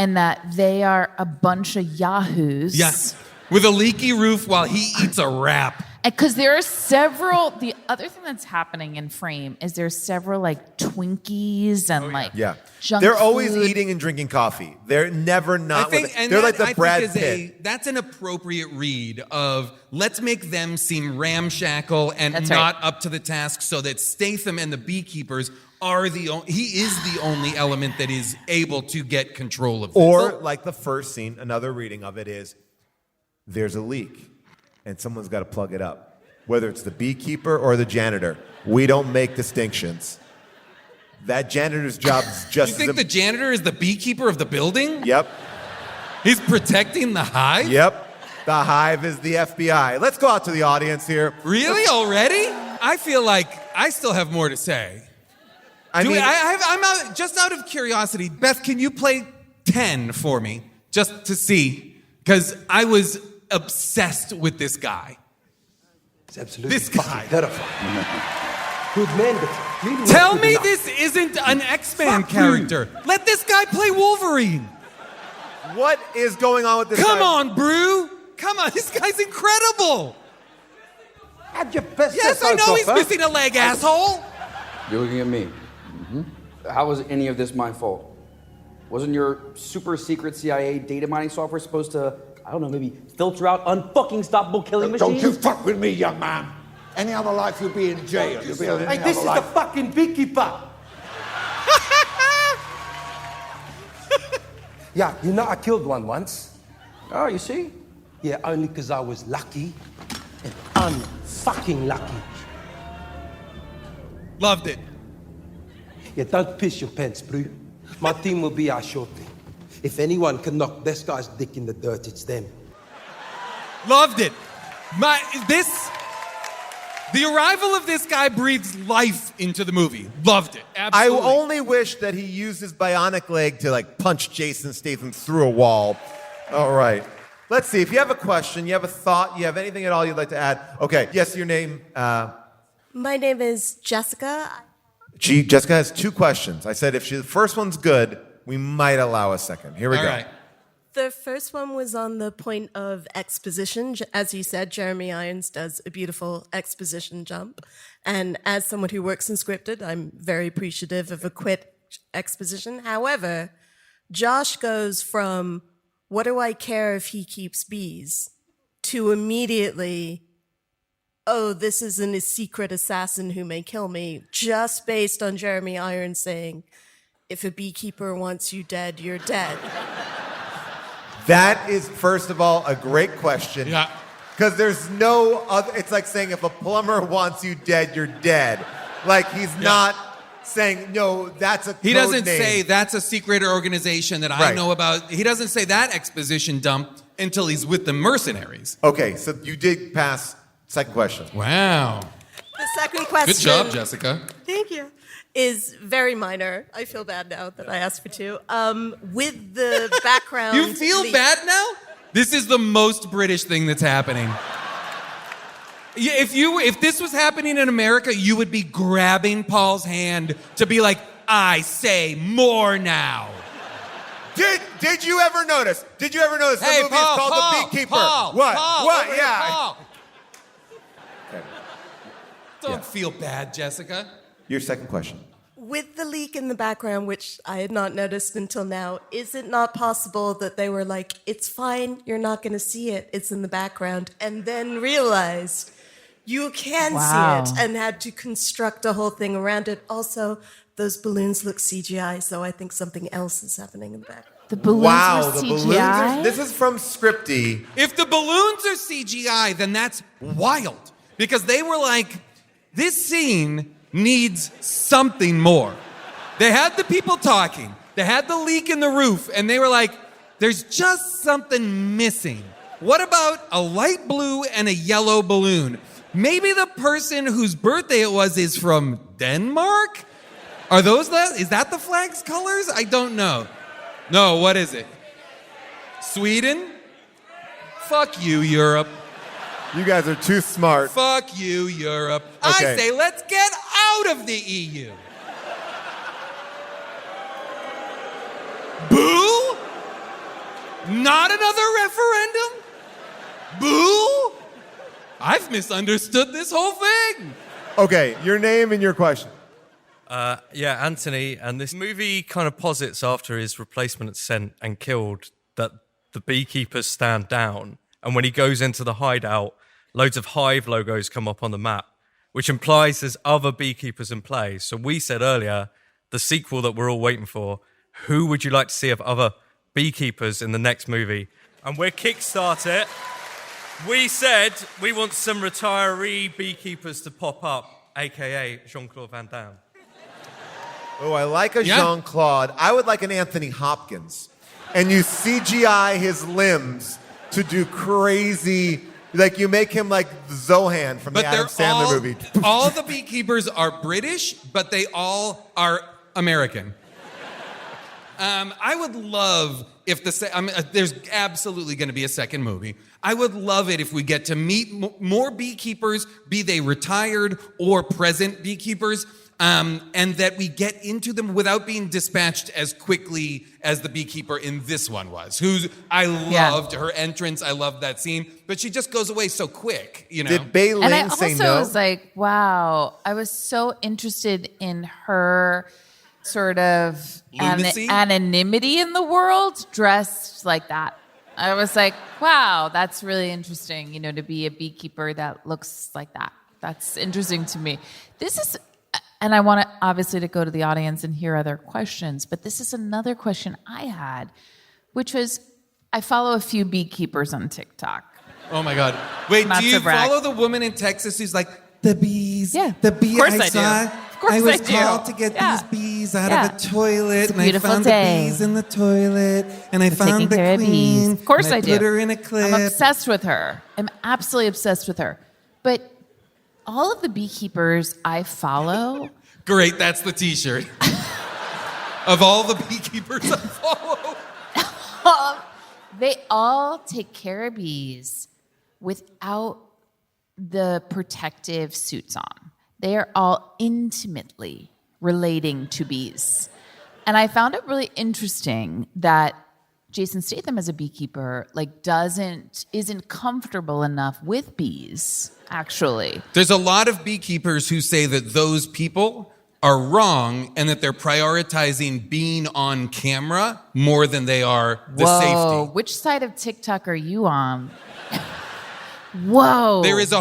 and that they are a bunch of yahoos. Yes. With a leaky roof while he eats a wrap. Because there are several. The other thing that's happening in Frame is there's several like Twinkies and like junk They're always food. eating and drinking coffee. They're never not. I think, with it. and They're that, like the Brad Pitt. That's an appropriate read of let's make them seem ramshackle and That's not right. up to the task, so that Statham and the Beekeepers are he is the only element that is able to get control of this. Or like the first scene, another reading of it is there's a leak and someone's got to plug it up. Whether it's the beekeeper or the janitor, we don't make distinctions. That janitor's job is just. You think the janitor is the beekeeper of the building? Yep. He's protecting the hive? Yep. The hive is the FBI. Let's go out to the audience here. Really? Already? I feel like I still have more to say. I'm just out of curiosity. Beth, can you play 10 for me? Just to see. Because I was obsessed with this guy. It's absolutely This guy. terrifying. Good man, but maybe Tell not good me enough. this isn't an X-Man Fuck you. character. Let this guy play Wolverine. What is going on with this Come guy? on, Brew. Come on, this guy's incredible. Had your best Yes, I know he's missing a leg, asshole. You're looking at me. How was any of this my fault? Wasn't your super secret CIA data mining software supposed to, I don't know, maybe filter out unfucking stoppable killing machines? Don't you fuck with me, young man. Any other life you'll be in jail. You'll be in any Hey, this other is life. the fucking beekeeper. Yeah, you know I killed one once. Oh, you see? Yeah, only because I was lucky and unfucking lucky. Loved it. Yeah, don't piss your pants, Brew. My team will be out shortly. If anyone can knock this guy's dick in the dirt, it's them. Loved it. The arrival of this guy breathes life into the movie. Loved it. Absolutely. I only wish that he used his bionic leg to like punch Jason Statham through a wall. All right. Let's see. If you have a question, you have a thought, you have anything at all you'd like to add. Okay. Yes, your name. My name is Jessica. Jessica has two questions. I said if the first one's good, we might allow a second. Here we go. All right. The first one was on the point of exposition. As you said, Jeremy Irons does a beautiful exposition jump. And as someone who works in scripted, I'm very appreciative of a quick exposition. However, Josh goes from, what do I care if he keeps bees, to immediately, oh, this isn't a secret assassin who may kill me, just based on Jeremy Irons saying, if a beekeeper wants you dead, you're dead. That is, first of all, a great question. Yeah. Because there's no other, it's like saying if a plumber wants you dead, you're dead. Like he's not saying, no, that's a He code doesn't name. say that's a secret organization that I Right. know about. He doesn't say that exposition dump until he's with the mercenaries. Okay, so you did pass second question. Wow. The second question. Good job, Jessica. Thank you. Is very minor. I feel bad now that I asked for two. With the background. You feel bad now? This is the most British thing that's happening. Yeah, if this was happening in America, you would be grabbing Paul's hand to be like, I say more now. Did you ever notice? Did you ever notice Hey, the movie Paul, is called Paul, The Beekeeper? Paul, what? Paul, what? over here, Yeah. Paul. Don't feel bad, Jessica. Your second question. With the leak in the background, which I had not noticed until now, is it not possible that they were like, it's fine, you're not going to see it, it's in the background, and then realized you can Wow. see it and had to construct a whole thing around it? Also, those balloons look CGI, so I think something else is happening in the background. The balloons Wow, were the CGI? balloons are, this is from Scripty. If the balloons are CGI, then that's wild. Because they were like, this scene needs something more. They had the people talking, they had the leak in the roof, and they were like, there's just something missing. What about a light blue and a yellow balloon? Maybe the person whose birthday it was is from Denmark? Is that the flag's colors? I don't know. No, what is it? Sweden? Fuck you, Europe. You guys are too smart. Fuck you, Europe. Okay. I say let's get out of the EU. Boo? Not another referendum? Boo? I've misunderstood this whole thing. Okay, your name and your question. Yeah, Anthony, and this movie kind of posits after his replacement is sent and killed that the beekeepers stand down, and when he goes into the hideout, loads of hive logos come up on the map, which implies there's other beekeepers in play. So we said earlier, the sequel that we're all waiting for, who would you like to see of other beekeepers in the next movie? And we're kickstart it. We said we want some retiree beekeepers to pop up, aka Jean-Claude Van Damme. Oh, I like a Jean-Claude. I would like an Anthony Hopkins. And you CGI his limbs to do crazy, like you make him like Zohan from the Adam Sandler movie. All the beekeepers are British, but they all are American. I would love if there's absolutely going to be a second movie. I would love it if we get to meet more beekeepers, be they retired or present beekeepers, and that we get into them without being dispatched as quickly as the beekeeper in this one was. I loved her entrance. I loved that scene, but she just goes away so quick. You know. Did Bei Lin say no? And I also was like, wow. I was so interested in her sort of anonymity in the world, dressed like that. I was like, wow, that's really interesting, to be a beekeeper that looks like that. That's interesting to me. This is, and I want to obviously to go to the audience and hear other questions, but this is another question I had, which was, I follow a few beekeepers on TikTok. Oh my God. Wait, do you follow the woman in Texas who's like, the bees, the bee I saw. I was called to get these bees out of a toilet, and I found the bees in the toilet, and I found the queen. Of course I do. Put her in a clip. I'm obsessed with her. I'm absolutely obsessed with her. But all of the beekeepers I follow. Great, that's the T-shirt. Of all the beekeepers I follow. They all take care of bees without the protective suits on. They are all intimately relating to bees. And I found it really interesting that Jason Statham as a beekeeper isn't comfortable enough with bees, actually. There's a lot of beekeepers who say that those people are wrong and that they're prioritizing being on camera more than they are the safety. Which side of TikTok are you on? Whoa. There's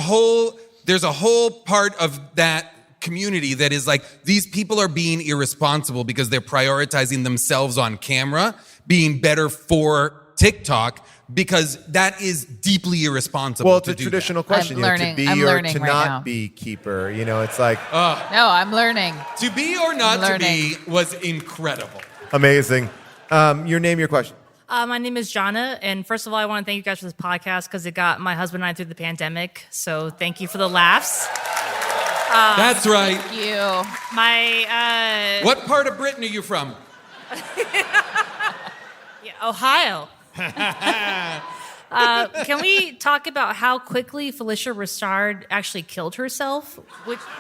a whole part of that community that is like, these people are being irresponsible because they're prioritizing themselves on camera, being better for TikTok, because that is deeply irresponsible. Well, it's a traditional question, to be or to not be keeper. It's like... No, I'm learning. To be or not to be was incredible. Amazing. Your name, your question. My name is Jonna, and first of all, I want to thank you guys for this podcast because it got my husband and I through the pandemic. So thank you for the laughs. That's right. Thank you. What part of Britain are you from? Ohio. Can we talk about how quickly Felicia Rashad actually killed herself?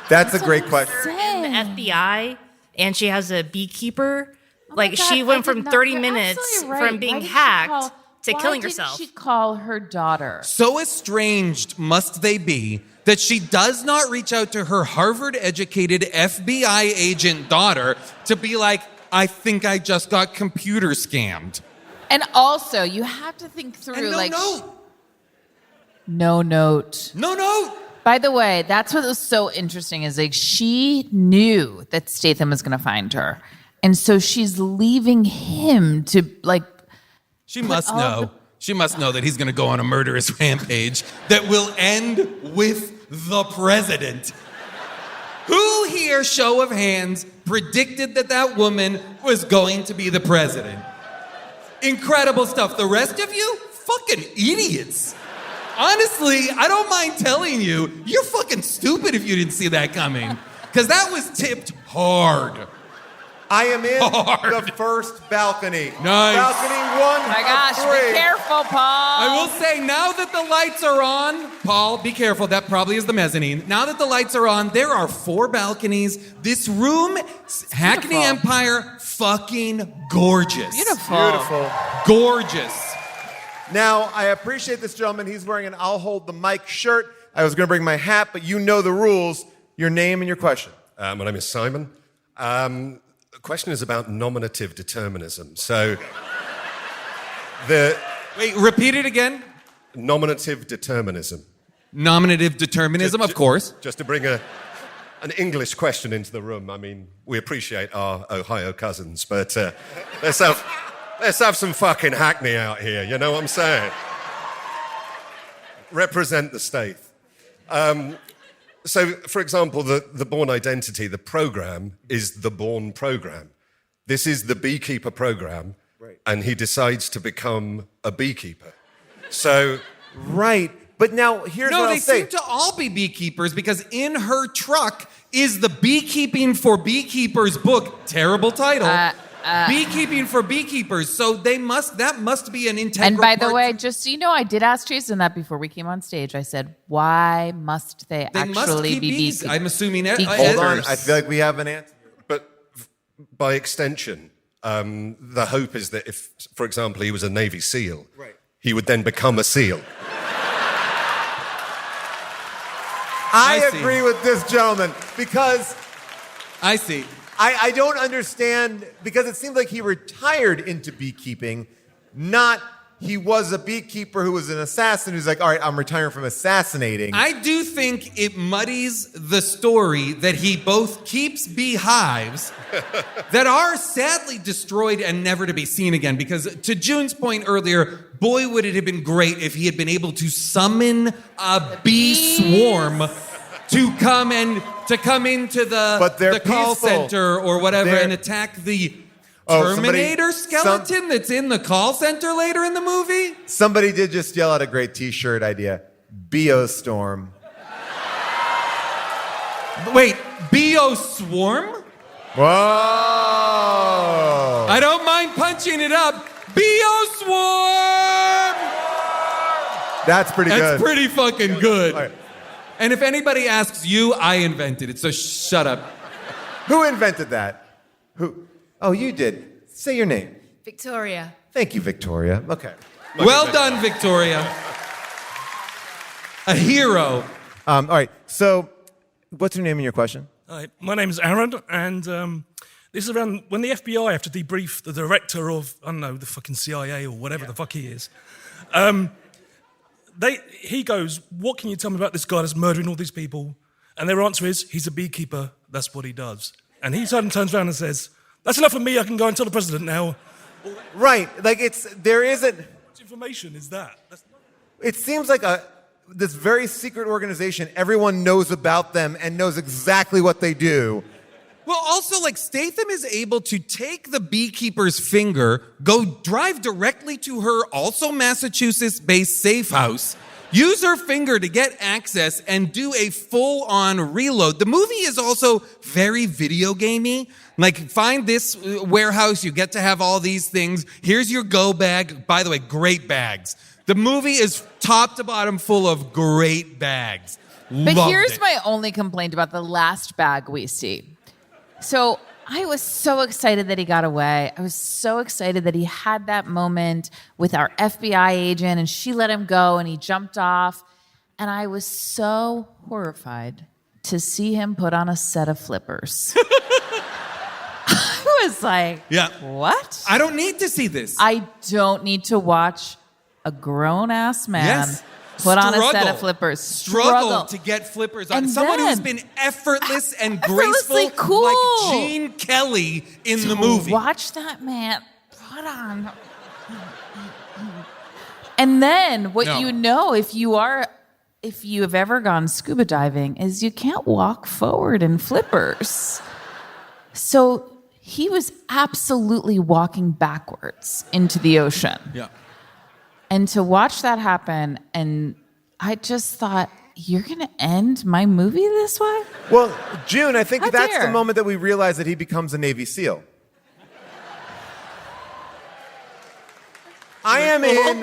That's a great question. In the FBI, and she has a beekeeper. She went from 30 minutes from being hacked to killing herself. Why didn't she call her daughter? So estranged must they be that she does not reach out to her Harvard-educated FBI agent daughter to be like, I think I just got computer scammed. And also, you have to think through, and no note. No note. By the way, that's what was so interesting is she knew that Statham was going to find her. And so she's leaving him to She must know. She must know that he's going to go on a murderous rampage that will end with the president. Who here, show of hands, predicted that woman was going to be the president? Incredible stuff. The rest of you, fucking idiots. Honestly, I don't mind telling you, you're fucking stupid if you didn't see that coming. Because that was tipped hard. I am in the first balcony. Nice. Balcony 1 my gosh, of 3. be careful, Paul. I will say, now that the lights are on, Paul, be careful, that probably is the mezzanine. Now that the lights are on, there are 4 balconies. This room, Hackney Empire, fucking gorgeous. Beautiful. Gorgeous. Now, I appreciate this gentleman. He's wearing an I'll hold the mic shirt. I was going to bring my hat, but you know the rules. Your name and your question. My name is Simon. The question is about nominative determinism. So, Wait, repeat it again. Nominative determinism. Nominative determinism, of course. Just to bring an English question into the room. I mean, we appreciate our Ohio cousins, but let's have some fucking Hackney out here. You know what I'm saying? Represent the state. So, for example, the Bourne Identity, the program, is the Bourne program. This is the Beekeeper program, and he decides to become a beekeeper. So... Right. But now, here's what I'll say. No, they seem to all be beekeepers because in her truck is the Beekeeping for Beekeepers book. Terrible title. Beekeeping for Beekeepers. So that must be an integral And by the part way, just so you know, I did ask Jason that before we came on stage. I said, why must they must actually keep be bees. beekeepers? I'm assuming Hold on. I feel like we have an answer. But by extension, the hope is that if, for example, he was a Navy SEAL, he would then become a SEAL. I agree with this gentleman because... I see. I don't understand, because it seems like he retired into beekeeping, not he was a beekeeper who was an assassin who's like, all right, I'm retiring from assassinating. I do think it muddies the story that he both keeps beehives that are sadly destroyed and never to be seen again. Because to June's point earlier, boy, would it have been great if he had been able to summon a bee swarm to come into the call center or whatever and attack the Terminator skeleton that's in the call center later in the movie? Somebody did just yell out a great t-shirt idea. Beostorm. Wait, Beoswarm? Whoa! I don't mind punching it up. Beoswarm! That's pretty good. That's pretty fucking good. Right. And if anybody asks you, I invented it, so shut up. Who invented that? Who? Oh, you did. Say your name. Victoria. Thank you, Victoria. Okay. Well done, Victoria. A hero. All right, so what's your name and your question? Hi, my name is Aaron, and this is around when the FBI have to debrief the director of, I don't know, the fucking CIA or whatever the fuck he is. He goes, what can you tell me about this guy that's murdering all these people? And their answer is, he's a beekeeper, that's what he does. And he turns around and says, that's enough of me, I can go and tell the president now. Right, like there isn't... What information is that? It seems like this very secret organization, everyone knows about them and knows exactly what they do. Well, also, like, Statham is able to take the beekeeper's finger, go drive directly to her, also Massachusetts-based safe house, use her finger to get access, and do a full-on reload. The movie is also very video gamey. Like, find this warehouse, you get to have all these things. Here's your go bag. By the way, great bags. The movie is top to bottom full of great bags. But Loved here's it. my only complaint about the last bag we see. So I was so excited that he got away. I was so excited that he had that moment with our FBI agent and she let him go and he jumped off. And I was so horrified to see him put on a set of flippers. I was like, what? I don't need to see this. I don't need to watch a grown-ass man put on a set of flippers. Struggle to get flippers on. And Someone then- who's been effortless and Effortlessly graceful cool. like Gene Kelly in the movie. Watch that man put on. And then what you know, if you have ever gone scuba diving, is you can't walk forward in flippers. So he was absolutely walking backwards into the ocean. Yeah. And to watch that happen, and I just thought, you're going to end my movie this way? Well, June, I think How that's dare. the moment that we realize that he becomes a Navy SEAL. I am in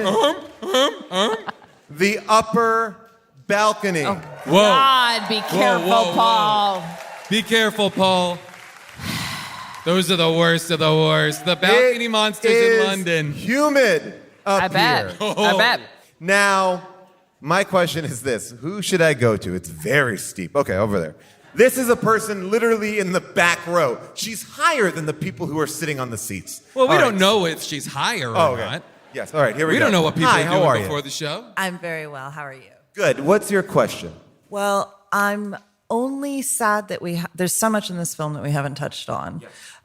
the upper balcony. Oh, God, be careful, Paul. Be careful, Paul. Those are the worst of the worst. The balcony monsters in London. Humid. up I bet. here. I bet. Now, my question is this. Who should I go to? It's very steep. Okay, over there. This is a person literally in the back row. She's higher than the people who are sitting on the seats. Well, we All don't right. know if she's higher or Okay. not. Yes, all right, here we go. We don't know what people Hi, are how doing are before you? the show. I'm very well. How are you? Good. What's your question? Well, I'm only sad that there's so much in this film that we haven't touched on.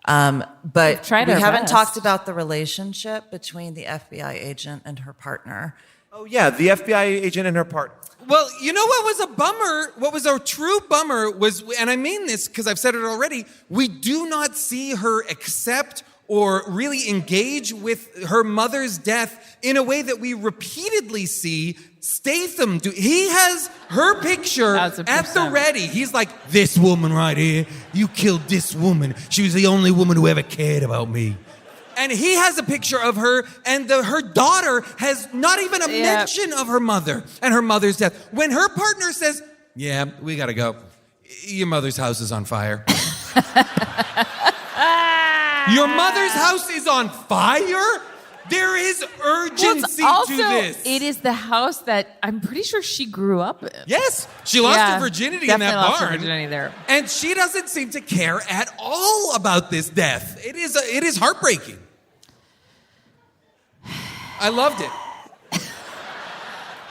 But We've tried we our haven't best. talked about the relationship between the FBI agent and her partner. Oh, yeah, the FBI agent and her partner. Well, you know what was a bummer? What was a true bummer was, and I mean this because I've said it already, we do not see her accept or really engage with her mother's death in a way that we repeatedly see Statham do. He has her picture at the ready. He's like, this woman right here, you killed this woman. She was the only woman who ever cared about me. And he has a picture of her, and her daughter has not even a mention of her mother and her mother's death. When her partner says, yeah, we gotta go. Your mother's house is on fire. Your mother's house is on fire? There is urgency Well, also, to this. it is the house that I'm pretty sure she grew up in. Yes, she lost her virginity in that definitely lost her barn. virginity there. And she doesn't seem to care at all about this death. It is heartbreaking. I loved it.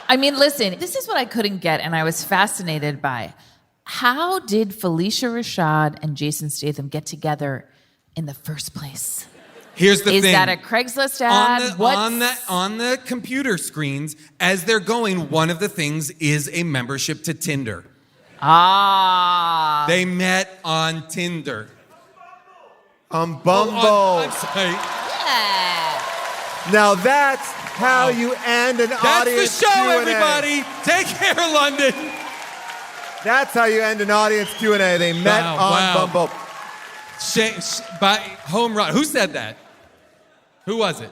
I mean, listen, this is what I couldn't get, and I was fascinated by. How did Felicia Rashad and Jason Statham get together in the first place? Here's the Is thing. that a Craigslist ad? On the computer screens, as they're going, one of the things is a membership to Tinder. Ah. They met on Tinder. Bumble. I'm sorry. Now that's how you end an That's audience the show, Q&A. everybody. Take care, London. That's how you end an audience Q&A. They met on Bumble. By home run. Who said that? Who was it?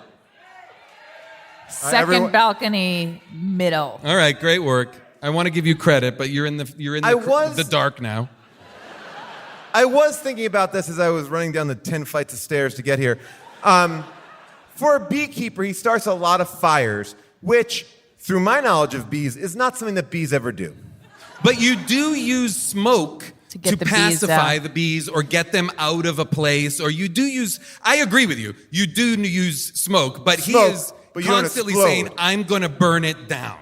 Second balcony, middle. All right, great work. I want to give you credit, but you're in the dark now. I was thinking about this as I was running down the 10 flights of stairs to get here. For a beekeeper, he starts a lot of fires, which, through my knowledge of bees, is not something that bees ever do. But you do use smoke to get the bees pacify out. the bees or get them out of a place, or you do use, I agree with you, you do use smoke, but he is but you don't constantly explode. saying, I'm going to burn it down.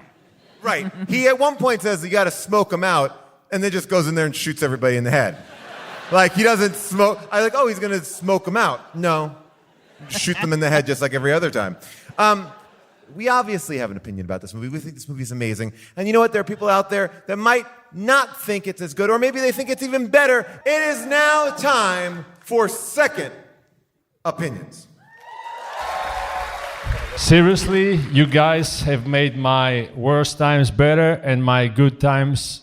Right. He at one point says you got to smoke them out, and then just goes in there and shoots everybody in the head. Like, he doesn't smoke. I like, oh, he's going to smoke them out. No. Shoot them in the head just like every other time. We obviously have an opinion about this movie. We think this movie is amazing. And you know what? There are people out there that might not think it's as good, or maybe they think it's even better. It is now time for second opinions. Seriously, you guys have made my worst times better and my good times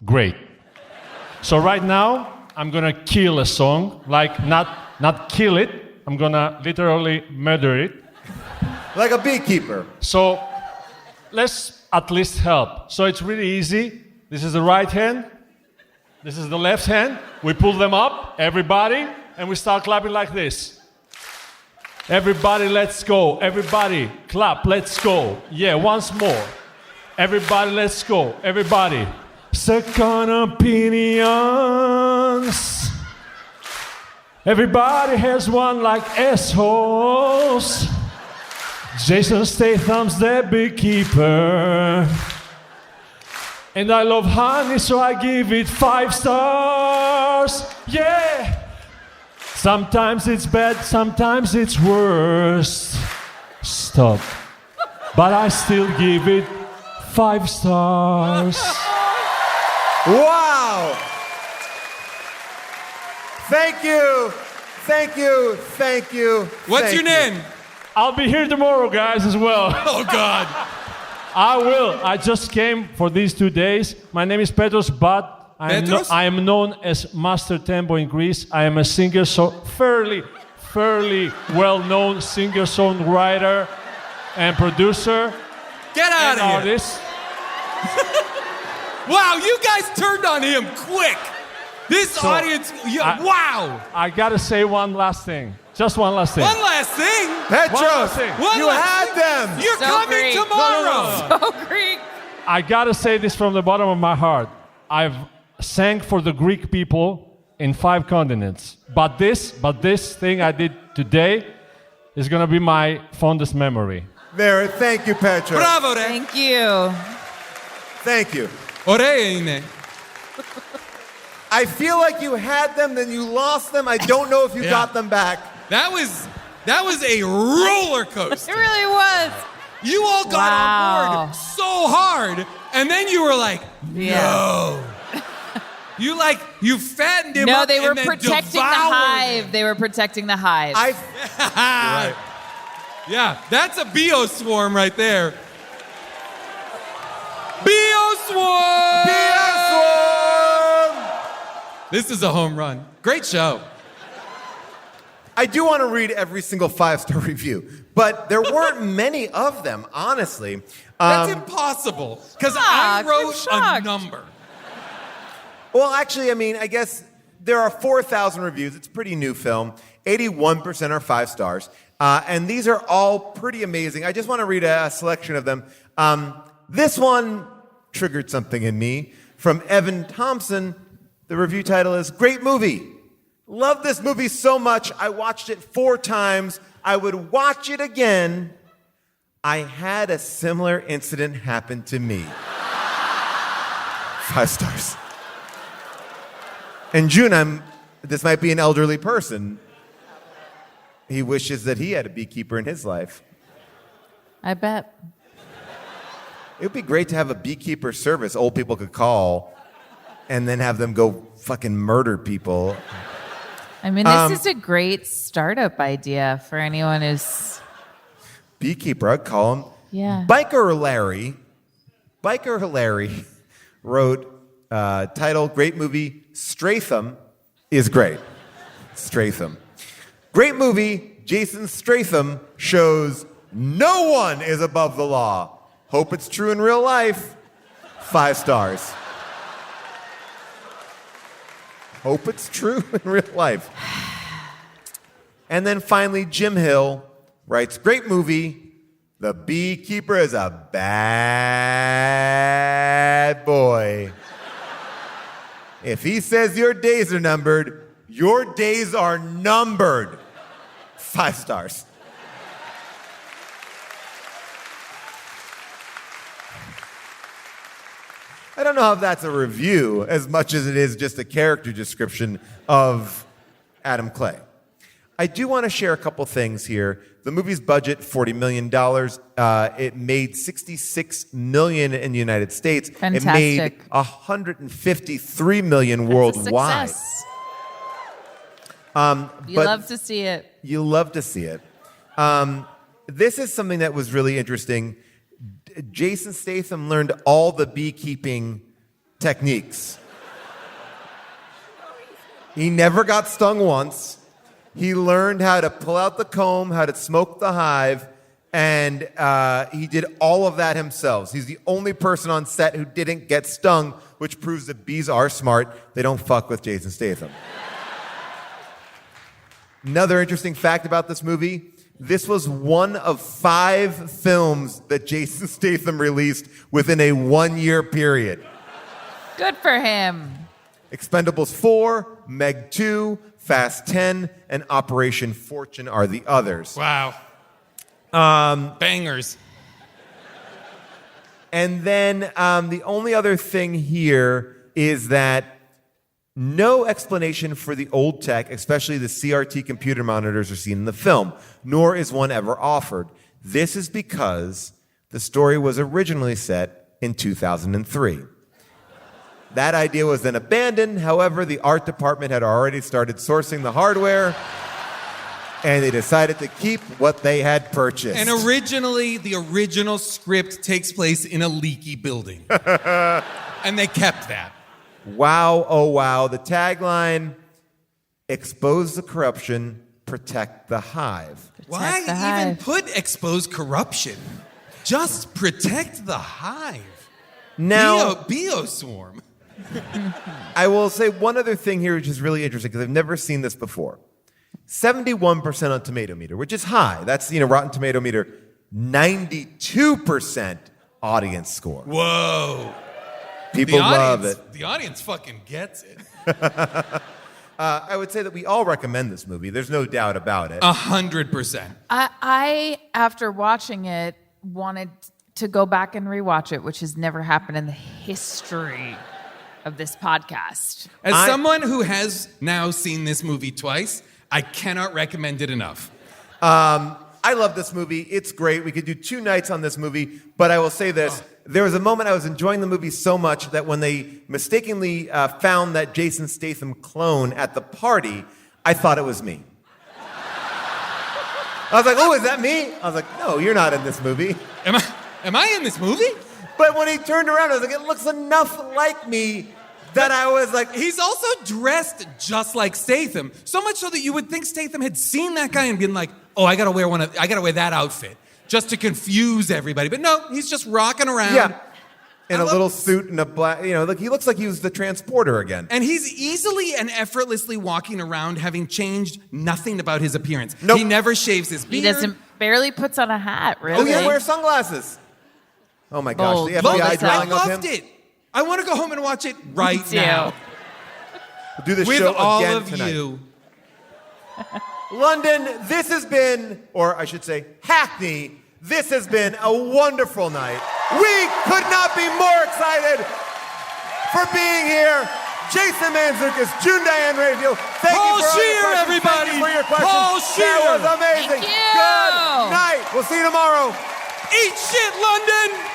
great. So right now, I'm gonna kill a song, like not kill it, I'm gonna literally murder it. Like a beekeeper. So let's at least help. So it's really easy. This is the right hand, this is the left hand. We pull them up, everybody, and we start clapping like this. Everybody, let's go. Everybody, clap, let's go. Yeah, once more. Everybody, let's go. Everybody. Second opinions. Everybody has one like assholes. Jason Statham's the beekeeper. And I love honey, so I give it 5 stars. Yeah! Sometimes it's bad, sometimes it's worse. Stop. But I still give it 5 stars. Wow! Thank you. Thank you. Thank you. What's your name? I'll be here tomorrow, guys, as well. Oh, God. I will. I just came for these 2 days. My name is Petros, but I am known as Master Tempo in Greece. I am a singer, so fairly well-known singer-songwriter and producer. Get out of here. Artist. Wow, you guys turned on him quick. This So, audience, wow. I gotta say one last thing. Just one last thing. One last thing. Petros, One you last had thing. them. You're So coming Greek. tomorrow. So Greek. I gotta say this from the bottom of my heart. I've sang for the Greek people in 5 continents. But this thing I did today is gonna be my fondest memory. There, thank you, Petros. Bravo, Re. Thank you. Thank you. Ωραία. I feel like you had them, then you lost them. I don't know if you got them back. That was a roller coaster. It really was. You all got Wow. on board so hard, and then you were like, no. You fattened him No, up they were and then protecting the devoured hive. him. They were protecting the hive. Right. Yeah, that's a Beo swarm right there. Beo swarm! Beo swarm! This is a home run. Great show. I do want to read every single 5-star review, but there weren't many of them, honestly. That's impossible, because I wrote a number. Well, actually, I mean, I guess there are 4,000 reviews. It's a pretty new film. 81% are 5 stars. And these are all pretty amazing. I just want to read a selection of them. This one triggered something in me. From Evan Thompson, the review title is Great Movie. Love this movie so much. I watched it 4 times. I would watch it again. I had a similar incident happen to me. 5 stars. And June, this might be an elderly person. He wishes that he had a beekeeper in his life. I bet. It would be great to have a beekeeper service old people could call and then have them go fucking murder people. I mean, this is a great startup idea for anyone who's... Beekeeper, I'd call him. Yeah. Biker Larry wrote title, great movie, Statham is great. Statham. Great movie, Jason Statham shows no one is above the law. Hope it's true in real life. 5 stars. Hope it's true in real life. And then finally, Jim Hill writes, great movie. The beekeeper is a bad boy. If he says your days are numbered, your days are numbered. 5 stars. I don't know if that's a review as much as it is just a character description of Adam Clay. I do want to share a couple things here. The movie's budget, $40 million. It made $66 million in the United States. Fantastic. It made $153 million worldwide. Success. But love to see it. You love to see it. This is something that was really interesting. Jason Statham learned all the beekeeping techniques. He never got stung once. He learned how to pull out the comb, how to smoke the hive, and he did all of that himself. He's the only person on set who didn't get stung, which proves that bees are smart. They don't fuck with Jason Statham. Another interesting fact about this movie, this was one of 5 films that Jason Statham released within a 1-year period. Good for him. Expendables 4, Meg 2, Fast 10, and Operation Fortune are the others. Wow. Bangers. And then the only other thing here is that no explanation for the old tech, especially the CRT computer monitors, are seen in the film, nor is one ever offered. This is because the story was originally set in 2003. That idea was then abandoned. However, the art department had already started sourcing the hardware, and they decided to keep what they had purchased. And originally, the original script takes place in a leaky building. And they kept that. Wow, oh wow. The tagline, expose the corruption, protect the hive. Why even put expose corruption? Just protect the hive. Now, Beoswarm. I will say one other thing here which is really interesting because I've never seen this before. 71% on Tomato Meter, which is high. That's, Rotten Tomato Meter, 92% audience score. Whoa. People love it. The audience fucking gets it. I would say that we all recommend this movie. There's no doubt about it. 100%. I, after watching it, wanted to go back and rewatch it, which has never happened in the history of this podcast. As someone who has now seen this movie twice, I cannot recommend it enough. I love this movie. It's great. We could do 2 nights on this movie, but I will say this. There was a moment I was enjoying the movie so much that when they mistakenly found that Jason Statham clone at the party, I thought it was me. I was like, oh, is that me? I was like, no, you're not in this movie. Am I in this movie? But when he turned around, I was like, it looks enough like me that I was like... He's also dressed just like Statham, so much so that you would think Statham had seen that guy and been like, oh, I gotta wear that outfit just to confuse everybody. But no, he's just rocking around. Yeah. In a little suit and a black, he looks like he was the transporter again. And he's easily and effortlessly walking around having changed nothing about his appearance. Nope. He never shaves his beard. He barely puts on a hat, really. Oh, yeah, wears sunglasses. Oh my gosh, the FBI drawing I of him. loved it. I want to go home and watch it right now. We'll do this with show all again of tonight. you. London, this has been, or I should say, Hackney, this has been a wonderful night. We could not be more excited for being here. Jason Mantzoukas, June Diane Rayfield, thank you for all your questions. Everybody. Thank you for your questions. Paul Scheer. That was amazing. Thank you. Good night. We'll see you tomorrow. Eat shit, London.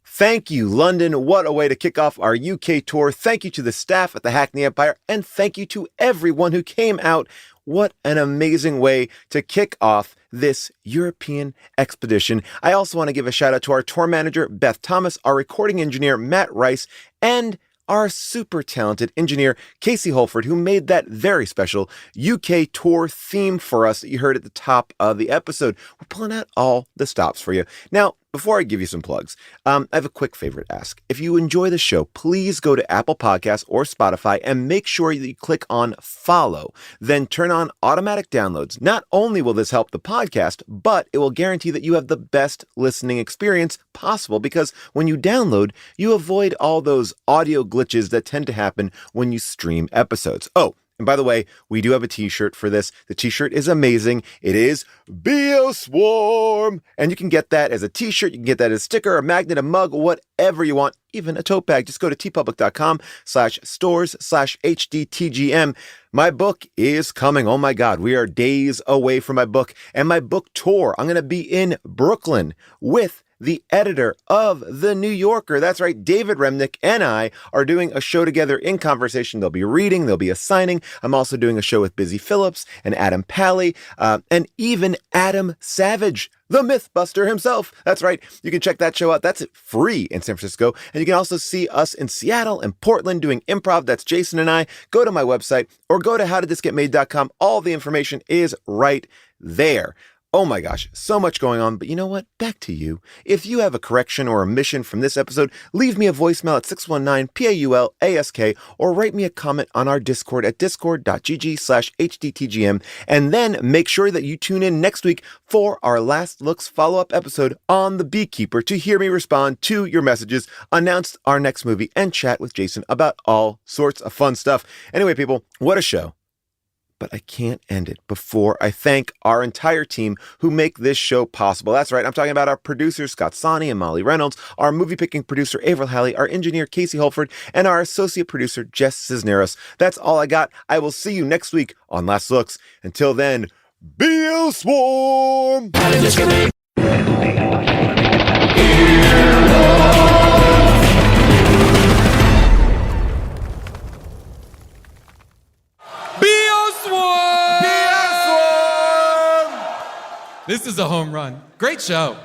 Thank you, London. What a way to kick off our UK tour. Thank you to the staff at the Hackney Empire, and thank you to everyone who came out. What an amazing way to kick off this European expedition. I also want to give a shout out to our tour manager, Beth Thomas, our recording engineer, Matt Rice, and our super talented engineer, Casey Holford, who made that very special UK tour theme for us that you heard at the top of the episode. We're pulling out all the stops for you. Now, before I give you some plugs, I have a quick favorite ask. If you enjoy the show, please go to Apple Podcasts or Spotify and make sure that you click on follow. Then turn on automatic downloads. Not only will this help the podcast, but it will guarantee that you have the best listening experience possible, because when you download, you avoid all those audio glitches that tend to happen when you stream episodes. Oh, and by the way, we do have a t-shirt for this. The t-shirt is amazing. It is Be a Swarm. And you can get that as a t-shirt. You can get that as a sticker, a magnet, a mug, whatever you want, even a tote bag. Just go to tpublic.com/stores/HDTGM. My book is coming. Oh my God, we are days away from my book and my book tour. I'm going to be in Brooklyn with the editor of The New Yorker. That's right, David Remnick and I are doing a show together in conversation. There'll be reading, there'll be a signing. I'm also doing a show with Busy Phillips and Adam Pally, and even Adam Savage, the Mythbuster himself. That's right, you can check that show out. That's free in San Francisco. And you can also see us in Seattle and Portland doing improv. That's Jason and I. Go to my website or go to howdidthisgetmade.com. All the information is right there. Oh my gosh, so much going on, but you know what? Back to you. If you have a correction or omission from this episode, leave me a voicemail at 619-PAUL-ASK or write me a comment on our Discord at discord.gg/HDTGM, and then make sure that you tune in next week for our Last Looks follow-up episode on The Beekeeper to hear me respond to your messages, announce our next movie, and chat with Jason about all sorts of fun stuff. Anyway, people, what a show. But I can't end it before I thank our entire team who make this show possible. That's right, I'm talking about our producers, Scott Sani and Molly Reynolds, our movie-picking producer, Avril Halley, our engineer, Casey Holford, and our associate producer, Jess Cisneros. That's all I got. I will see you next week on Last Looks. Until then, be a swarm! This is a home run. Great show.